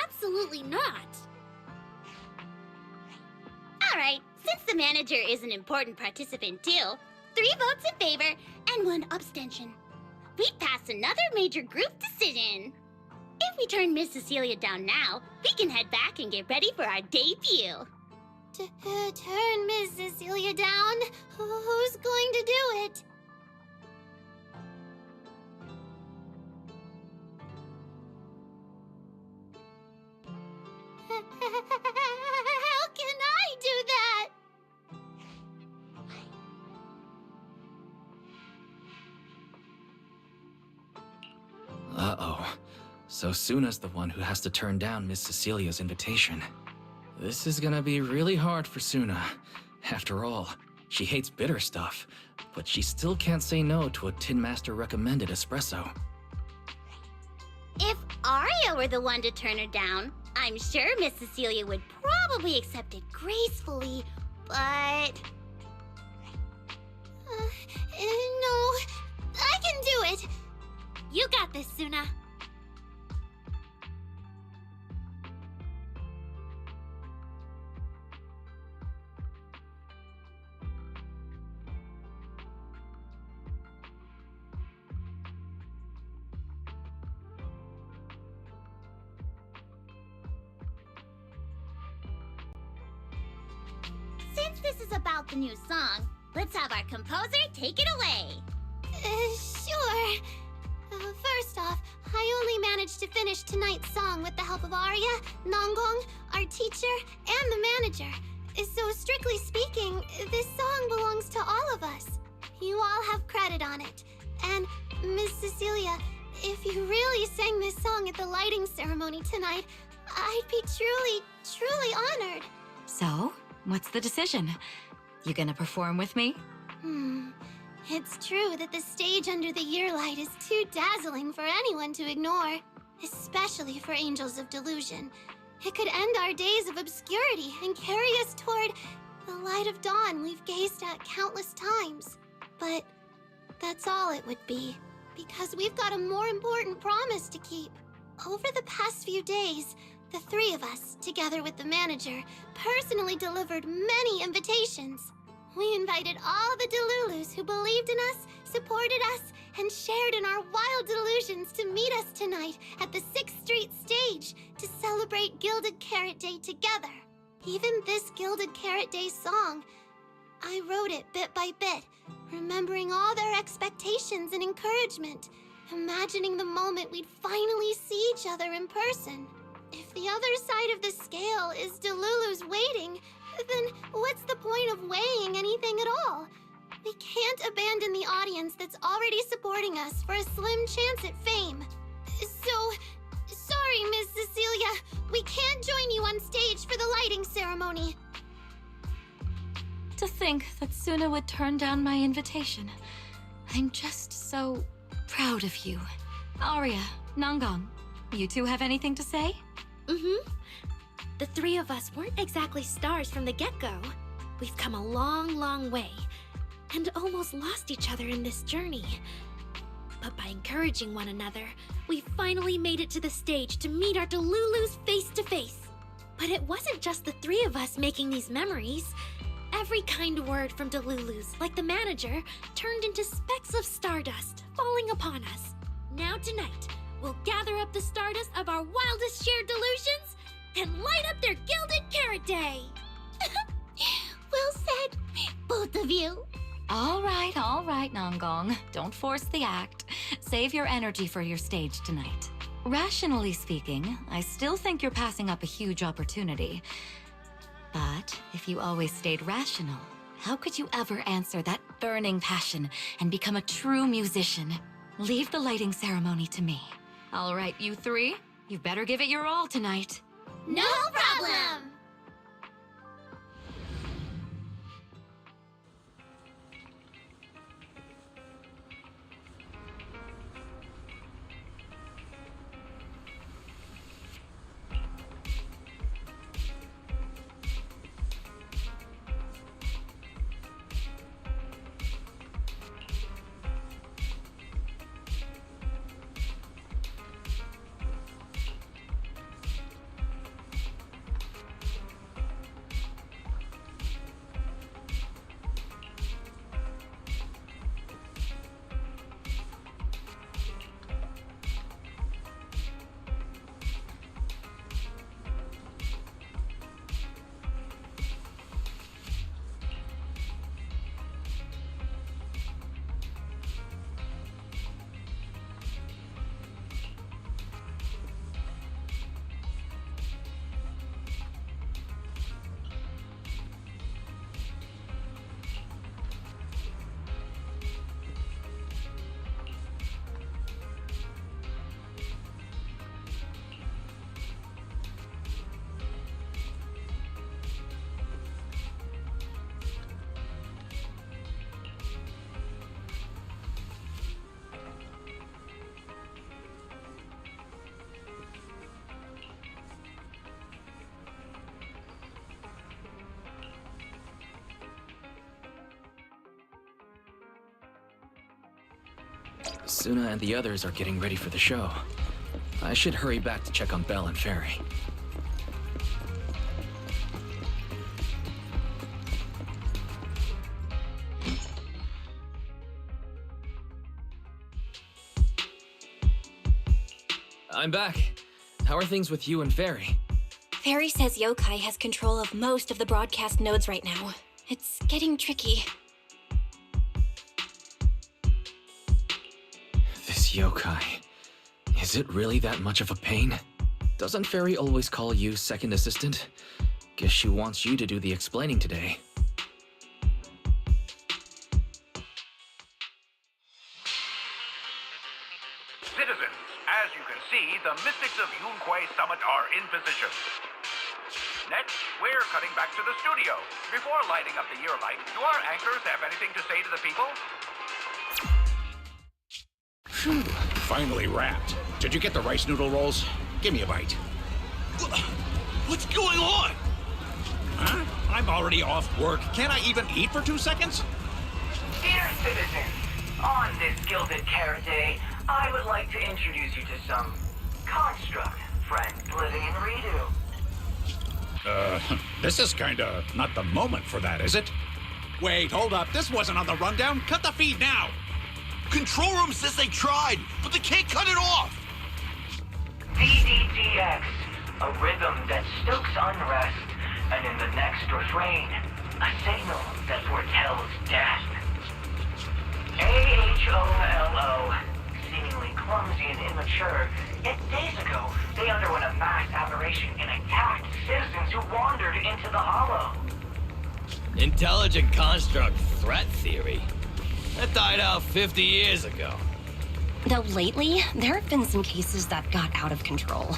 Absolutely not! Alright, since the manager is an important participant too, 3 votes in favor and 1 abstention. We passed another major group decision. If we turn Miss Cecilia down now, we can head back and get ready for our debut. Turn Miss Cecilia down? Who's going to do it? How can I do that? Uh-oh. So Suna's the one who has to turn down Miss Cecilia's invitation. This is gonna be really hard for Suna. After all, she hates bitter stuff, but she still can't say no to a Tin Master recommended espresso. If Arya were the one to turn her down, I'm sure Miss Cecilia would probably accept it gracefully, but... No, I can do it. You got this, Suna. Since this is about the new song, let's have our composer take it away. Sure. First off, I only managed to finish tonight's song with the help of Arya, Nangong, our teacher, and the manager. So strictly speaking, this song belongs to all of us. You all have credit on it. And Miss Cecilia, if you really sang this song at the lighting ceremony tonight, I'd be truly honored. So, what's the decision? You gonna perform with me? It's true that the stage under the yearlight is too dazzling for anyone to ignore, especially for Angels of Delusion. It could end our days of obscurity and carry us toward the light of dawn we've gazed at countless times. But that's all it would be, because we've got a more important promise to keep. Over the past few days, the 3 of us, together with the manager, personally delivered many invitations. We invited all the Delulus who believed in us, supported us, and shared in our wild delusions to meet us tonight at the 6th Street stage to celebrate Gilded Carrot Day together. Even this Gilded Carrot Day song, I wrote it bit by bit, remembering all their expectations and encouragement, imagining the moment we'd finally see each other in person. If the other side of the scale is Delulu's waiting, then what's the point of weighing anything at all? We can't abandon the audience that's already supporting us for a slim chance at fame. So, sorry, Miss Cecilia, we can't join you on stage for the lighting ceremony. To think that Suna would turn down my invitation. I'm just so proud of you. Arya, Nangang, you two have anything to say? Mm-hmm. The three of us weren't exactly stars from the get-go. We've come a long, long way, and almost lost each other in this journey. But by encouraging one another, we finally made it to the stage to meet our Delulus face to face. But it wasn't just the three of us making these memories. Every kind word from Delulus, like the manager, turned into specks of stardust falling upon us. Now tonight, we'll gather up the stardust of our wildest shared delusions and light up their Gilded Carrot Day! Well said, both of you. All right, Nangang. Don't force the act. Save your energy for your stage tonight. Rationally speaking, I still think you're passing up a huge opportunity. But if you always stayed rational, how could you ever answer that burning passion and become a true musician? Leave the lighting ceremony to me. All right, you three, you better give it your all tonight. No problem! Suna and the others are getting ready for the show. I should hurry back to check on Belle and Fairy. I'm back. How are things with you and Fairy? Fairy says Yokai has control of most of the broadcast nodes right now. It's getting tricky. This yokai. Is it really that much of a pain? Doesn't Fairy always call you second assistant? Guess she wants you to do the explaining today. Citizens, as you can see, the Mystics of Yunquay Summit are in position. Next, we're cutting back to the studio. Before lighting up the year light, do our anchors have anything to say to the people? Phew, finally wrapped. Did you get the rice noodle rolls? Give me a bite. What's going on? Huh? I'm already off work. Can't I even eat for 2 seconds? Dear citizens, on this Gilded Carrot Day, I would like to introduce you to some construct friends living in Redo. This is kinda not the moment for that, is it? Wait, hold up. This wasn't on the rundown. Cut the feed now. Control room says they tried, but they can't cut it off. DDDX, a rhythm that stokes unrest, and in the next refrain, A signal that foretells death. AHOLO. Seemingly clumsy and immature, yet days ago, they underwent a mass operation and attacked citizens who wandered into the hollow. Intelligent construct threat theory? That died out 50 years ago. Though lately, there have been some cases that got out of control.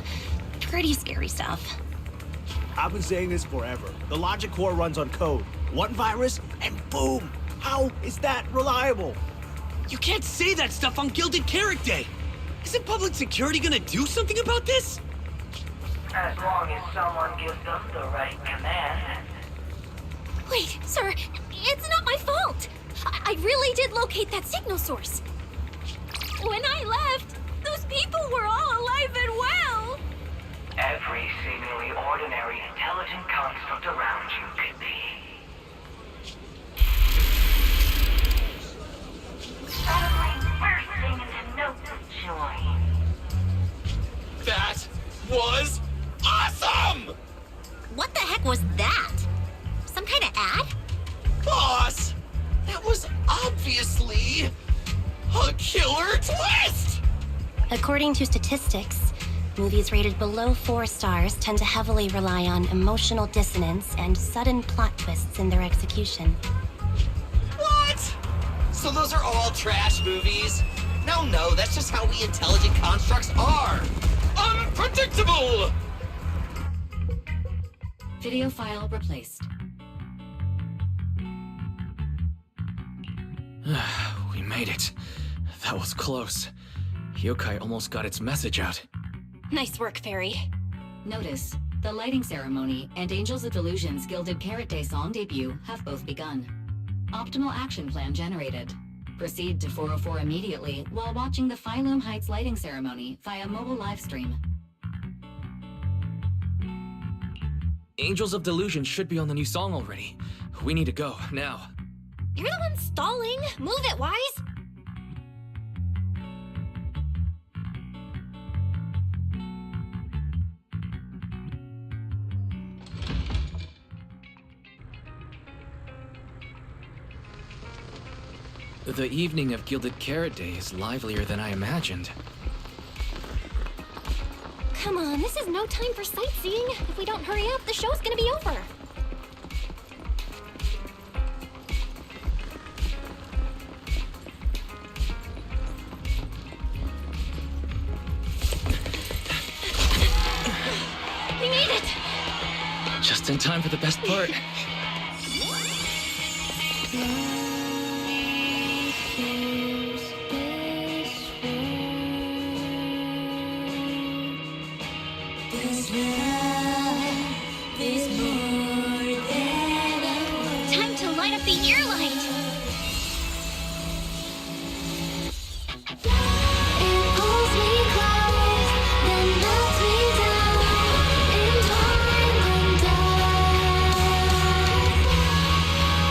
Pretty scary stuff. I've been saying this forever. The logic core runs on code. One virus, and boom! How is that reliable? You can't say that stuff on Gilded Carrot Day! Isn't public security gonna do something about this? As long as someone gives them the right command. Wait, sir, it's not my fault. I really did locate that signal source. When I left, those people were all alive and well. Every seemingly ordinary intelligent construct around you could be. Suddenly bursting into notes of joy. That was awesome! What the heck was that? Some kind of ad? Boss! That was obviously a killer twist! According to statistics, movies rated below 4 stars tend to heavily rely on emotional dissonance and sudden plot twists in their execution. What? So those are all trash movies? No, that's just how we intelligent constructs are! Unpredictable! Video file replaced. We made it. That was close. Yokai almost got its message out. Nice work, Fairy. Notice, the lighting ceremony and Angels of Delusion's Gilded Carrot Day song debut have both begun. Optimal action plan generated. Proceed to 404 immediately while watching the Phylum Heights lighting ceremony via mobile live stream. Angels of Delusion should be on the new song already. We need to go, now. You're the one stalling. Move it, Wise. The evening of Gilded Carrot Day is livelier than I imagined. Come on, this is no time for sightseeing. If we don't hurry up, the show's gonna be over. We made it! Just in time for the best part. Time to light up the ear light! It pulls me close, then melts me down in time and dark.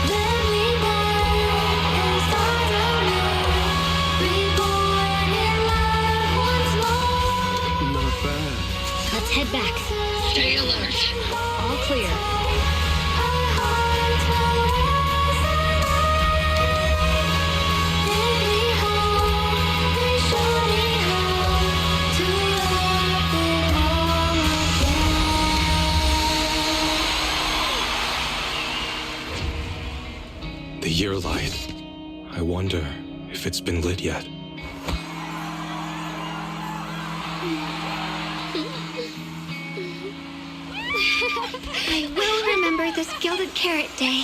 Then we bend and start anew, reborn in love once more. Not bad. Let's head back. Stay alert. All clear. Our hearts will resonate. Take me home, they show me how to love it all again. The year light. I wonder if it's been lit yet. I will remember this Gilded Carrot Day.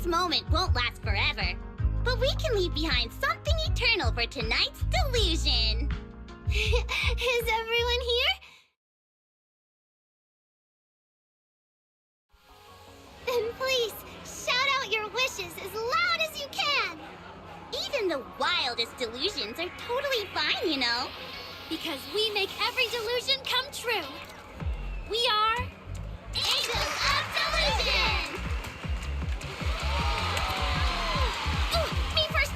This moment won't last forever, but we can leave behind something eternal for tonight's delusion. Is everyone here? And please, shout out your wishes as loud as you can! Even the wildest delusions are totally fine, you know. Because we make every delusion come true. We are... Angels of Delusion! Ooh, me first!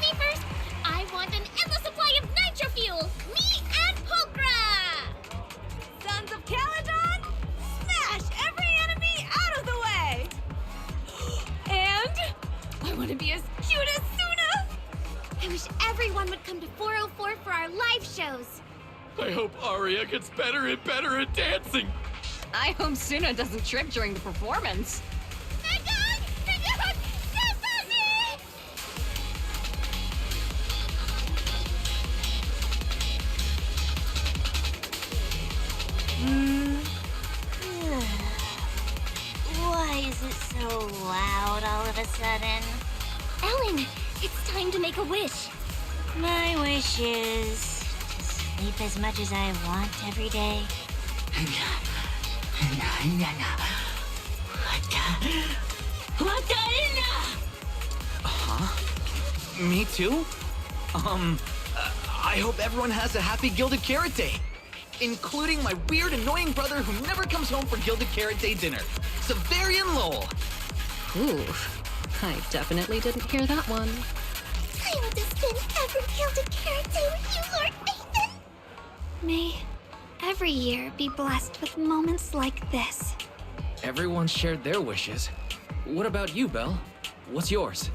I want an endless supply of nitro fuel! Me and Pulchra! Sons of Caledon, smash every enemy out of the way! And I want to be as cute as Suna! I wish everyone would come to 404 for our live shows. I hope Aria gets better and better at dancing. I hope Suna doesn't trip during the performance. Why is it so loud all of a sudden? Ellen, it's time to make a wish. My wish is to sleep as much as I want every day. Huh? Me too? I hope everyone has a happy Gilded Carrot Day. Including my weird, annoying brother who never comes home for Gilded Carrot Day dinner, Severian Lowell. Ooh, I definitely didn't hear that one. I want to spend every Gilded Carrot Day with you, Lord Nathan! May every year be blessed with moments like this. Everyone shared their wishes. What about you, Belle? What's yours?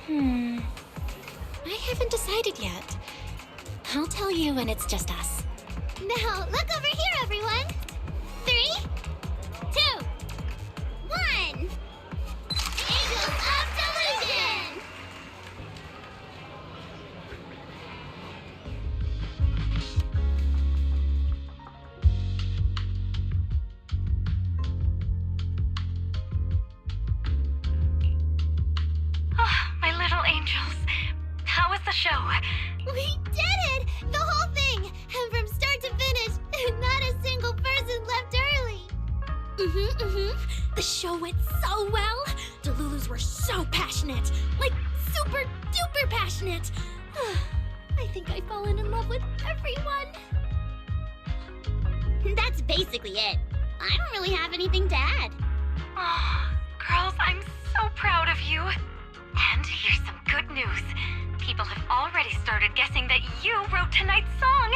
I haven't decided yet. I'll tell you when it's just us. Now, look over here, everyone! 3, 2, 1! Angels of Delusion! My little angels. How was the show? We did it! The whole thing! And from start to finish, not a single person left early! The show went so well! Delulus were so passionate! Like, super duper passionate! I think I've fallen in love with everyone! That's basically it. I don't really have anything to add. Oh, girls, I'm so proud of you. And here's some good news. People have already started guessing that you wrote tonight's song.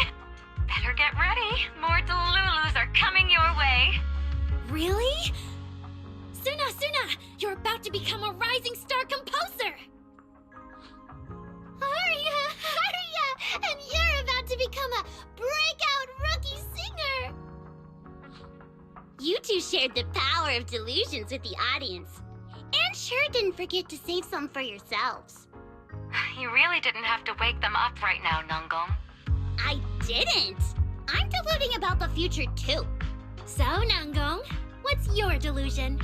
Better get ready. More Delulus are coming your way. Really? Suna! You're about to become a rising star composer! Aria! And you're about to become a breakout rookie singer! You two shared the power of delusions with the audience. And sure didn't forget to save some for yourselves. You really didn't have to wake them up right now, Nungong. I didn't! I'm deluding about the future too. So, Nangong, what's your delusion?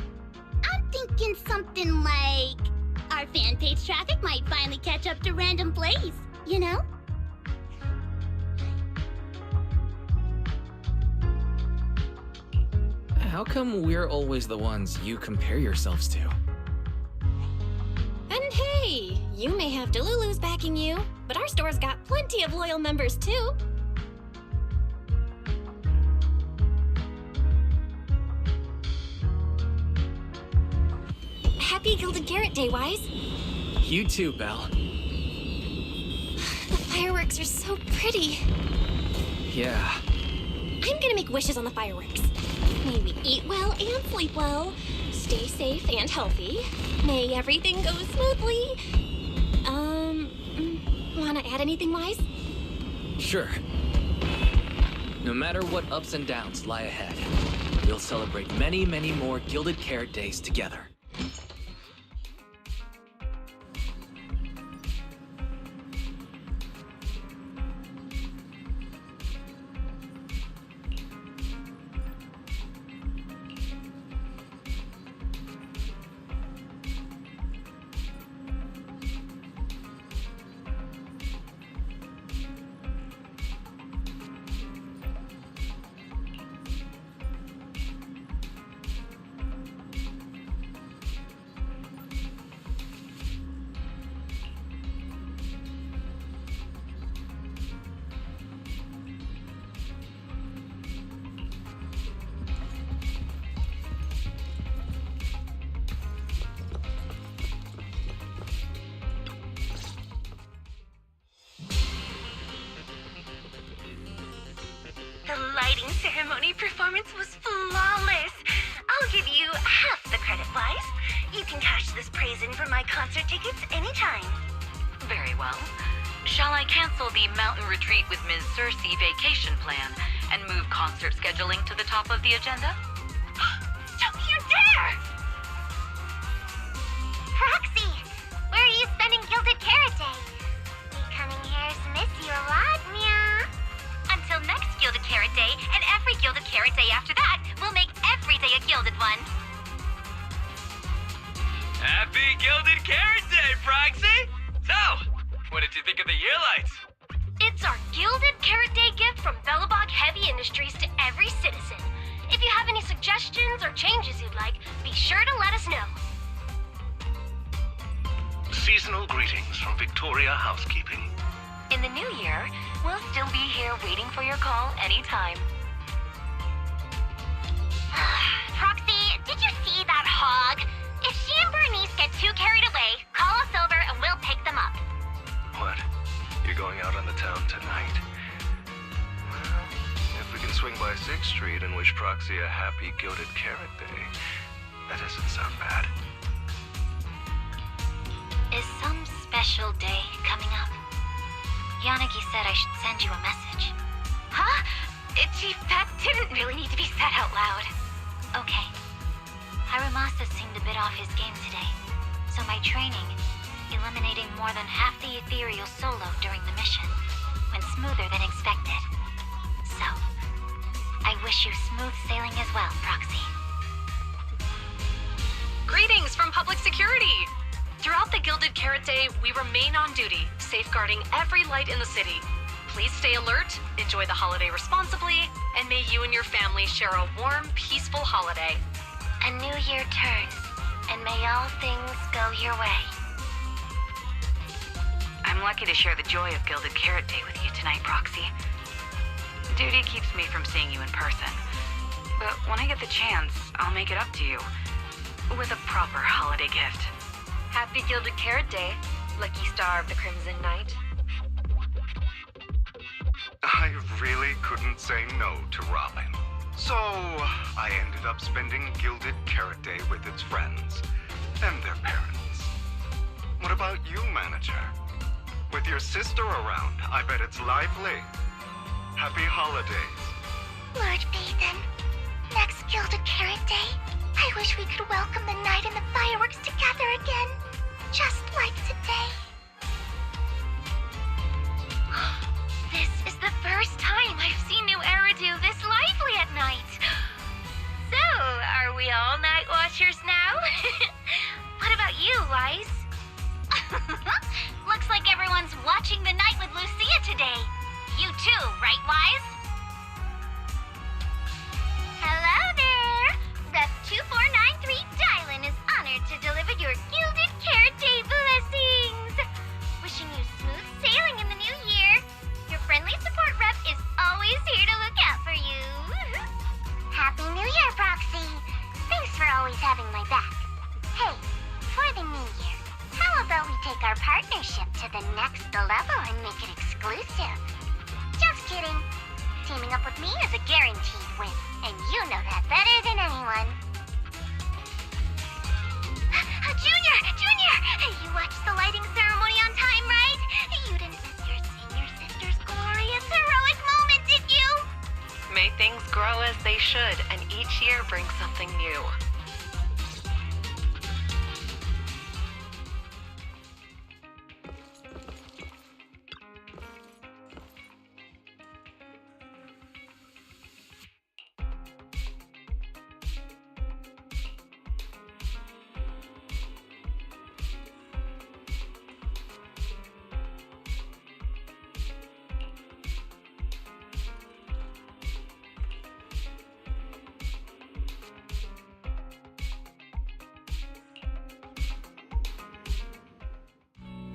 I'm thinking something like... our fan page traffic might finally catch up to random plays, you know? How come we're always the ones you compare yourselves to? And hey, you may have Delulus backing you, but our store's got plenty of loyal members too. Happy Gilded Carrot Day, Wise. You too, Belle. The fireworks are so pretty. Yeah. I'm gonna make wishes on the fireworks. May we eat well and sleep well, stay safe and healthy. May everything go smoothly. Wanna add anything, Wise? Sure. No matter what ups and downs lie ahead, we'll celebrate many, many more Gilded Carrot Days together. ceremony performance was flawless. I'll give you half the credit, Wise. You can cash this praise in for my concert tickets anytime. Very well. Shall I cancel the mountain retreat with Ms. Cersei vacation plan and move concert scheduling to the top of the agenda? Don't you dare! Proxy, where are you spending Gilded Carrot Day? We coming here to miss you a lot, meow. Until next Gilded Carrot Day, and every Gilded Carrot Day after that, we'll make every day a gilded one. Happy Gilded Carrot Day, Proxy! So, what did you think of the year lights? It's our Gilded Carrot Day gift from Bellabog Heavy Industries to every citizen. If you have any suggestions or changes you'd like, be sure to let us know. Seasonal greetings from Victoria Housekeeping. In the new year, we'll still be here waiting for your call anytime. Proxy, did you see that hog? If she and Bernice get too carried away, call us over and we'll pick them up. What? You're going out on the town tonight? Well, if we can swing by 6th Street and wish Proxy a happy Gilded Carrot Day, that doesn't sound bad. Is some special day coming up? Yanagi said I should send you a message. Huh? Chief, that didn't really need to be said out loud. Okay. Harumasa seemed a bit off his game today, so my training, eliminating more than half the ethereal solo during the mission, went smoother than expected. So, I wish you smooth sailing as well, Proxy. Greetings from Public Security! Throughout the Gilded Carrot Day, we remain on duty, safeguarding every light in the city. Please stay alert, enjoy the holiday responsibly, and may you and your family share a warm, peaceful holiday. A new year turns, and may all things go your way. I'm lucky to share the joy of Gilded Carrot Day with you tonight, Proxy. Duty keeps me from seeing you in person. But when I get the chance, I'll make it up to you. With a proper holiday gift. Happy Gilded Carrot Day, lucky star of the Crimson Knight. I really couldn't say no to Robin. So, I ended up spending Gilded Carrot Day with its friends and their parents. What about you, Manager? With your sister around, I bet it's lively. Happy holidays. Lord Phaethon, next Gilded Carrot Day, I wish we could welcome the night and the fireworks together again, just like today. This is the first time I've seen New Eridu this lively at night. So, are we all night watchers now? What about you, Wise? Looks like everyone's watching the night with Lucia today. You too, right, Wise? Hello there! Rep 2493 Dylan is honored to deliver your Gilded Carrot Day blessings! Wishing you smooth sailing in the new year. Your friendly support rep is always here to look out for you. Happy New Year, Proxy! Thanks for always having my back. Hey, for the new year, how about we take our partnership to the next level and make it exclusive? Just kidding. Teaming up with me is a guaranteed win, and you know that better than anyone. Junior! You watched the lighting ceremony on time, right? You didn't miss your senior sister's glorious heroic moment, did you? May things grow as they should, and each year brings something new.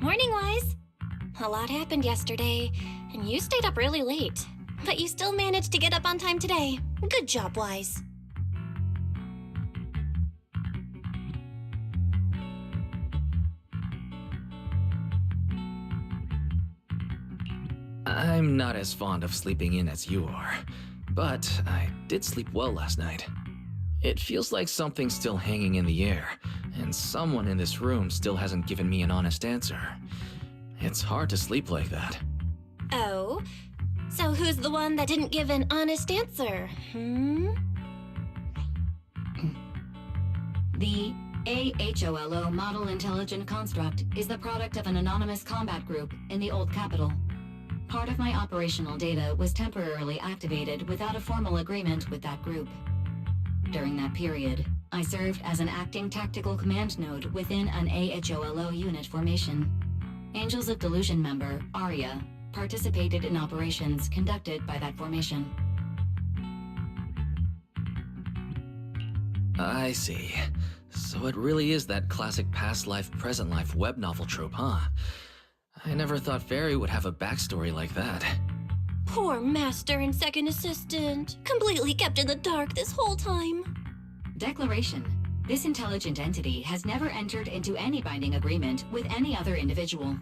Morning, Wise. A lot happened yesterday, and you stayed up really late. But you still managed to get up on time today. Good job, Wise. I'm not as fond of sleeping in as you are, But I did sleep well last night. It feels like something's still hanging in the air, and someone in this room still hasn't given me an honest answer. It's hard to sleep like that. Oh? So who's the one that didn't give an honest answer, The AHOLO Model Intelligent Construct is the product of an anonymous combat group in the Old Capital. Part of my operational data was temporarily activated without a formal agreement with that group. During that period, I served as an acting tactical command node within an AHOLO unit formation. Angels of Delusion member, Arya, participated in operations conducted by that formation. I see. So it really is that classic past life, present life web novel trope, huh? I never thought Fairy would have a backstory like that. Poor Master and Second Assistant. Completely kept in the dark this whole time. Declaration. This intelligent entity has never entered into any binding agreement with any other individual.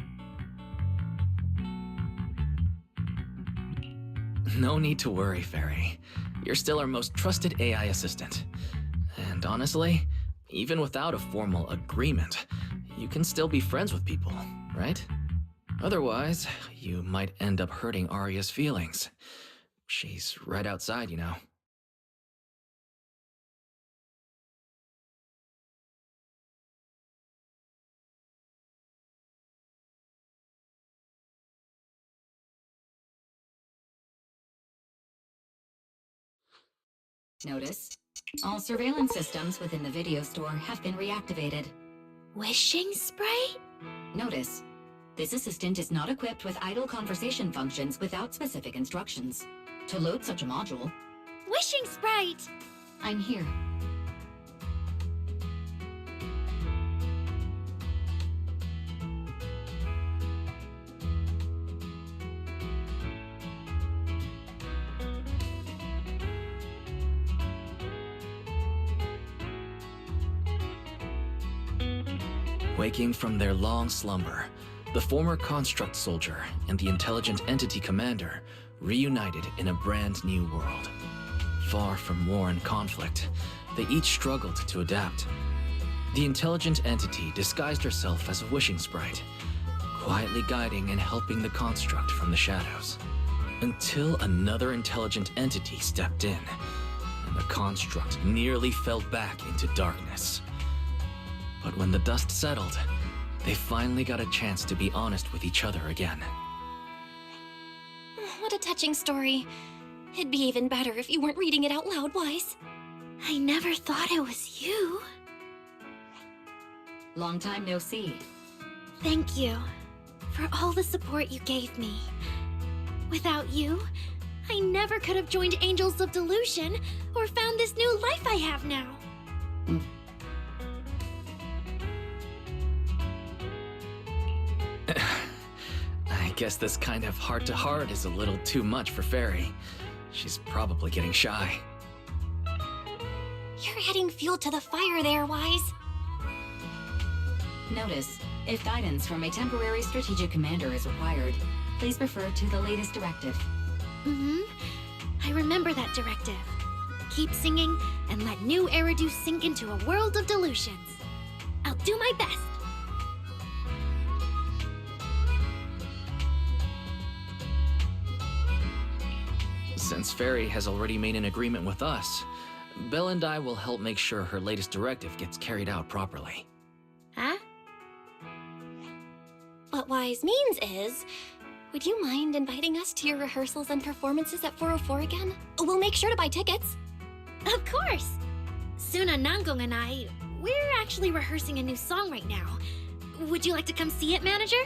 No need to worry, Fairy. You're still our most trusted AI assistant. And honestly, even without a formal agreement, you can still be friends with people, right? Otherwise, you might end up hurting Arya's feelings. She's right outside, you know. Notice, all surveillance systems within the video store have been reactivated. Wishing sprite? Notice, this assistant is not equipped with idle conversation functions without specific instructions. To load such a module... Wishing sprite! I'm here. Waking from their long slumber, the former construct soldier and the intelligent entity commander reunited in a brand new world. Far from war and conflict, they each struggled to adapt. The intelligent entity disguised herself as a wishing sprite, quietly guiding and helping the construct from the shadows. Until another intelligent entity stepped in, and the construct nearly fell back into darkness. But when the dust settled, they finally got a chance to be honest with each other again. What a touching story. It'd be even better if you weren't reading it out loud, Wise. I never thought it was you. Long time no see. Thank you for all the support you gave me. Without you, I never could have joined Angels of Delusion or found this new life I have now. I guess this kind of heart-to-heart is a little too much for Fairy. She's probably getting shy. You're adding fuel to the fire there, Wise. Notice, if guidance from a temporary strategic commander is required, please refer to the latest directive. I remember that directive. Keep singing and let new Eridu sink into a world of delusions. I'll do my best. Since Fairy has already made an agreement with us, Belle and I will help make sure her latest directive gets carried out properly. Huh? What Wise means is, would you mind inviting us to your rehearsals and performances at 404 again? We'll make sure to buy tickets. Of course! Suna, Nangong, and we're actually rehearsing a new song right now. Would you like to come see it, Manager?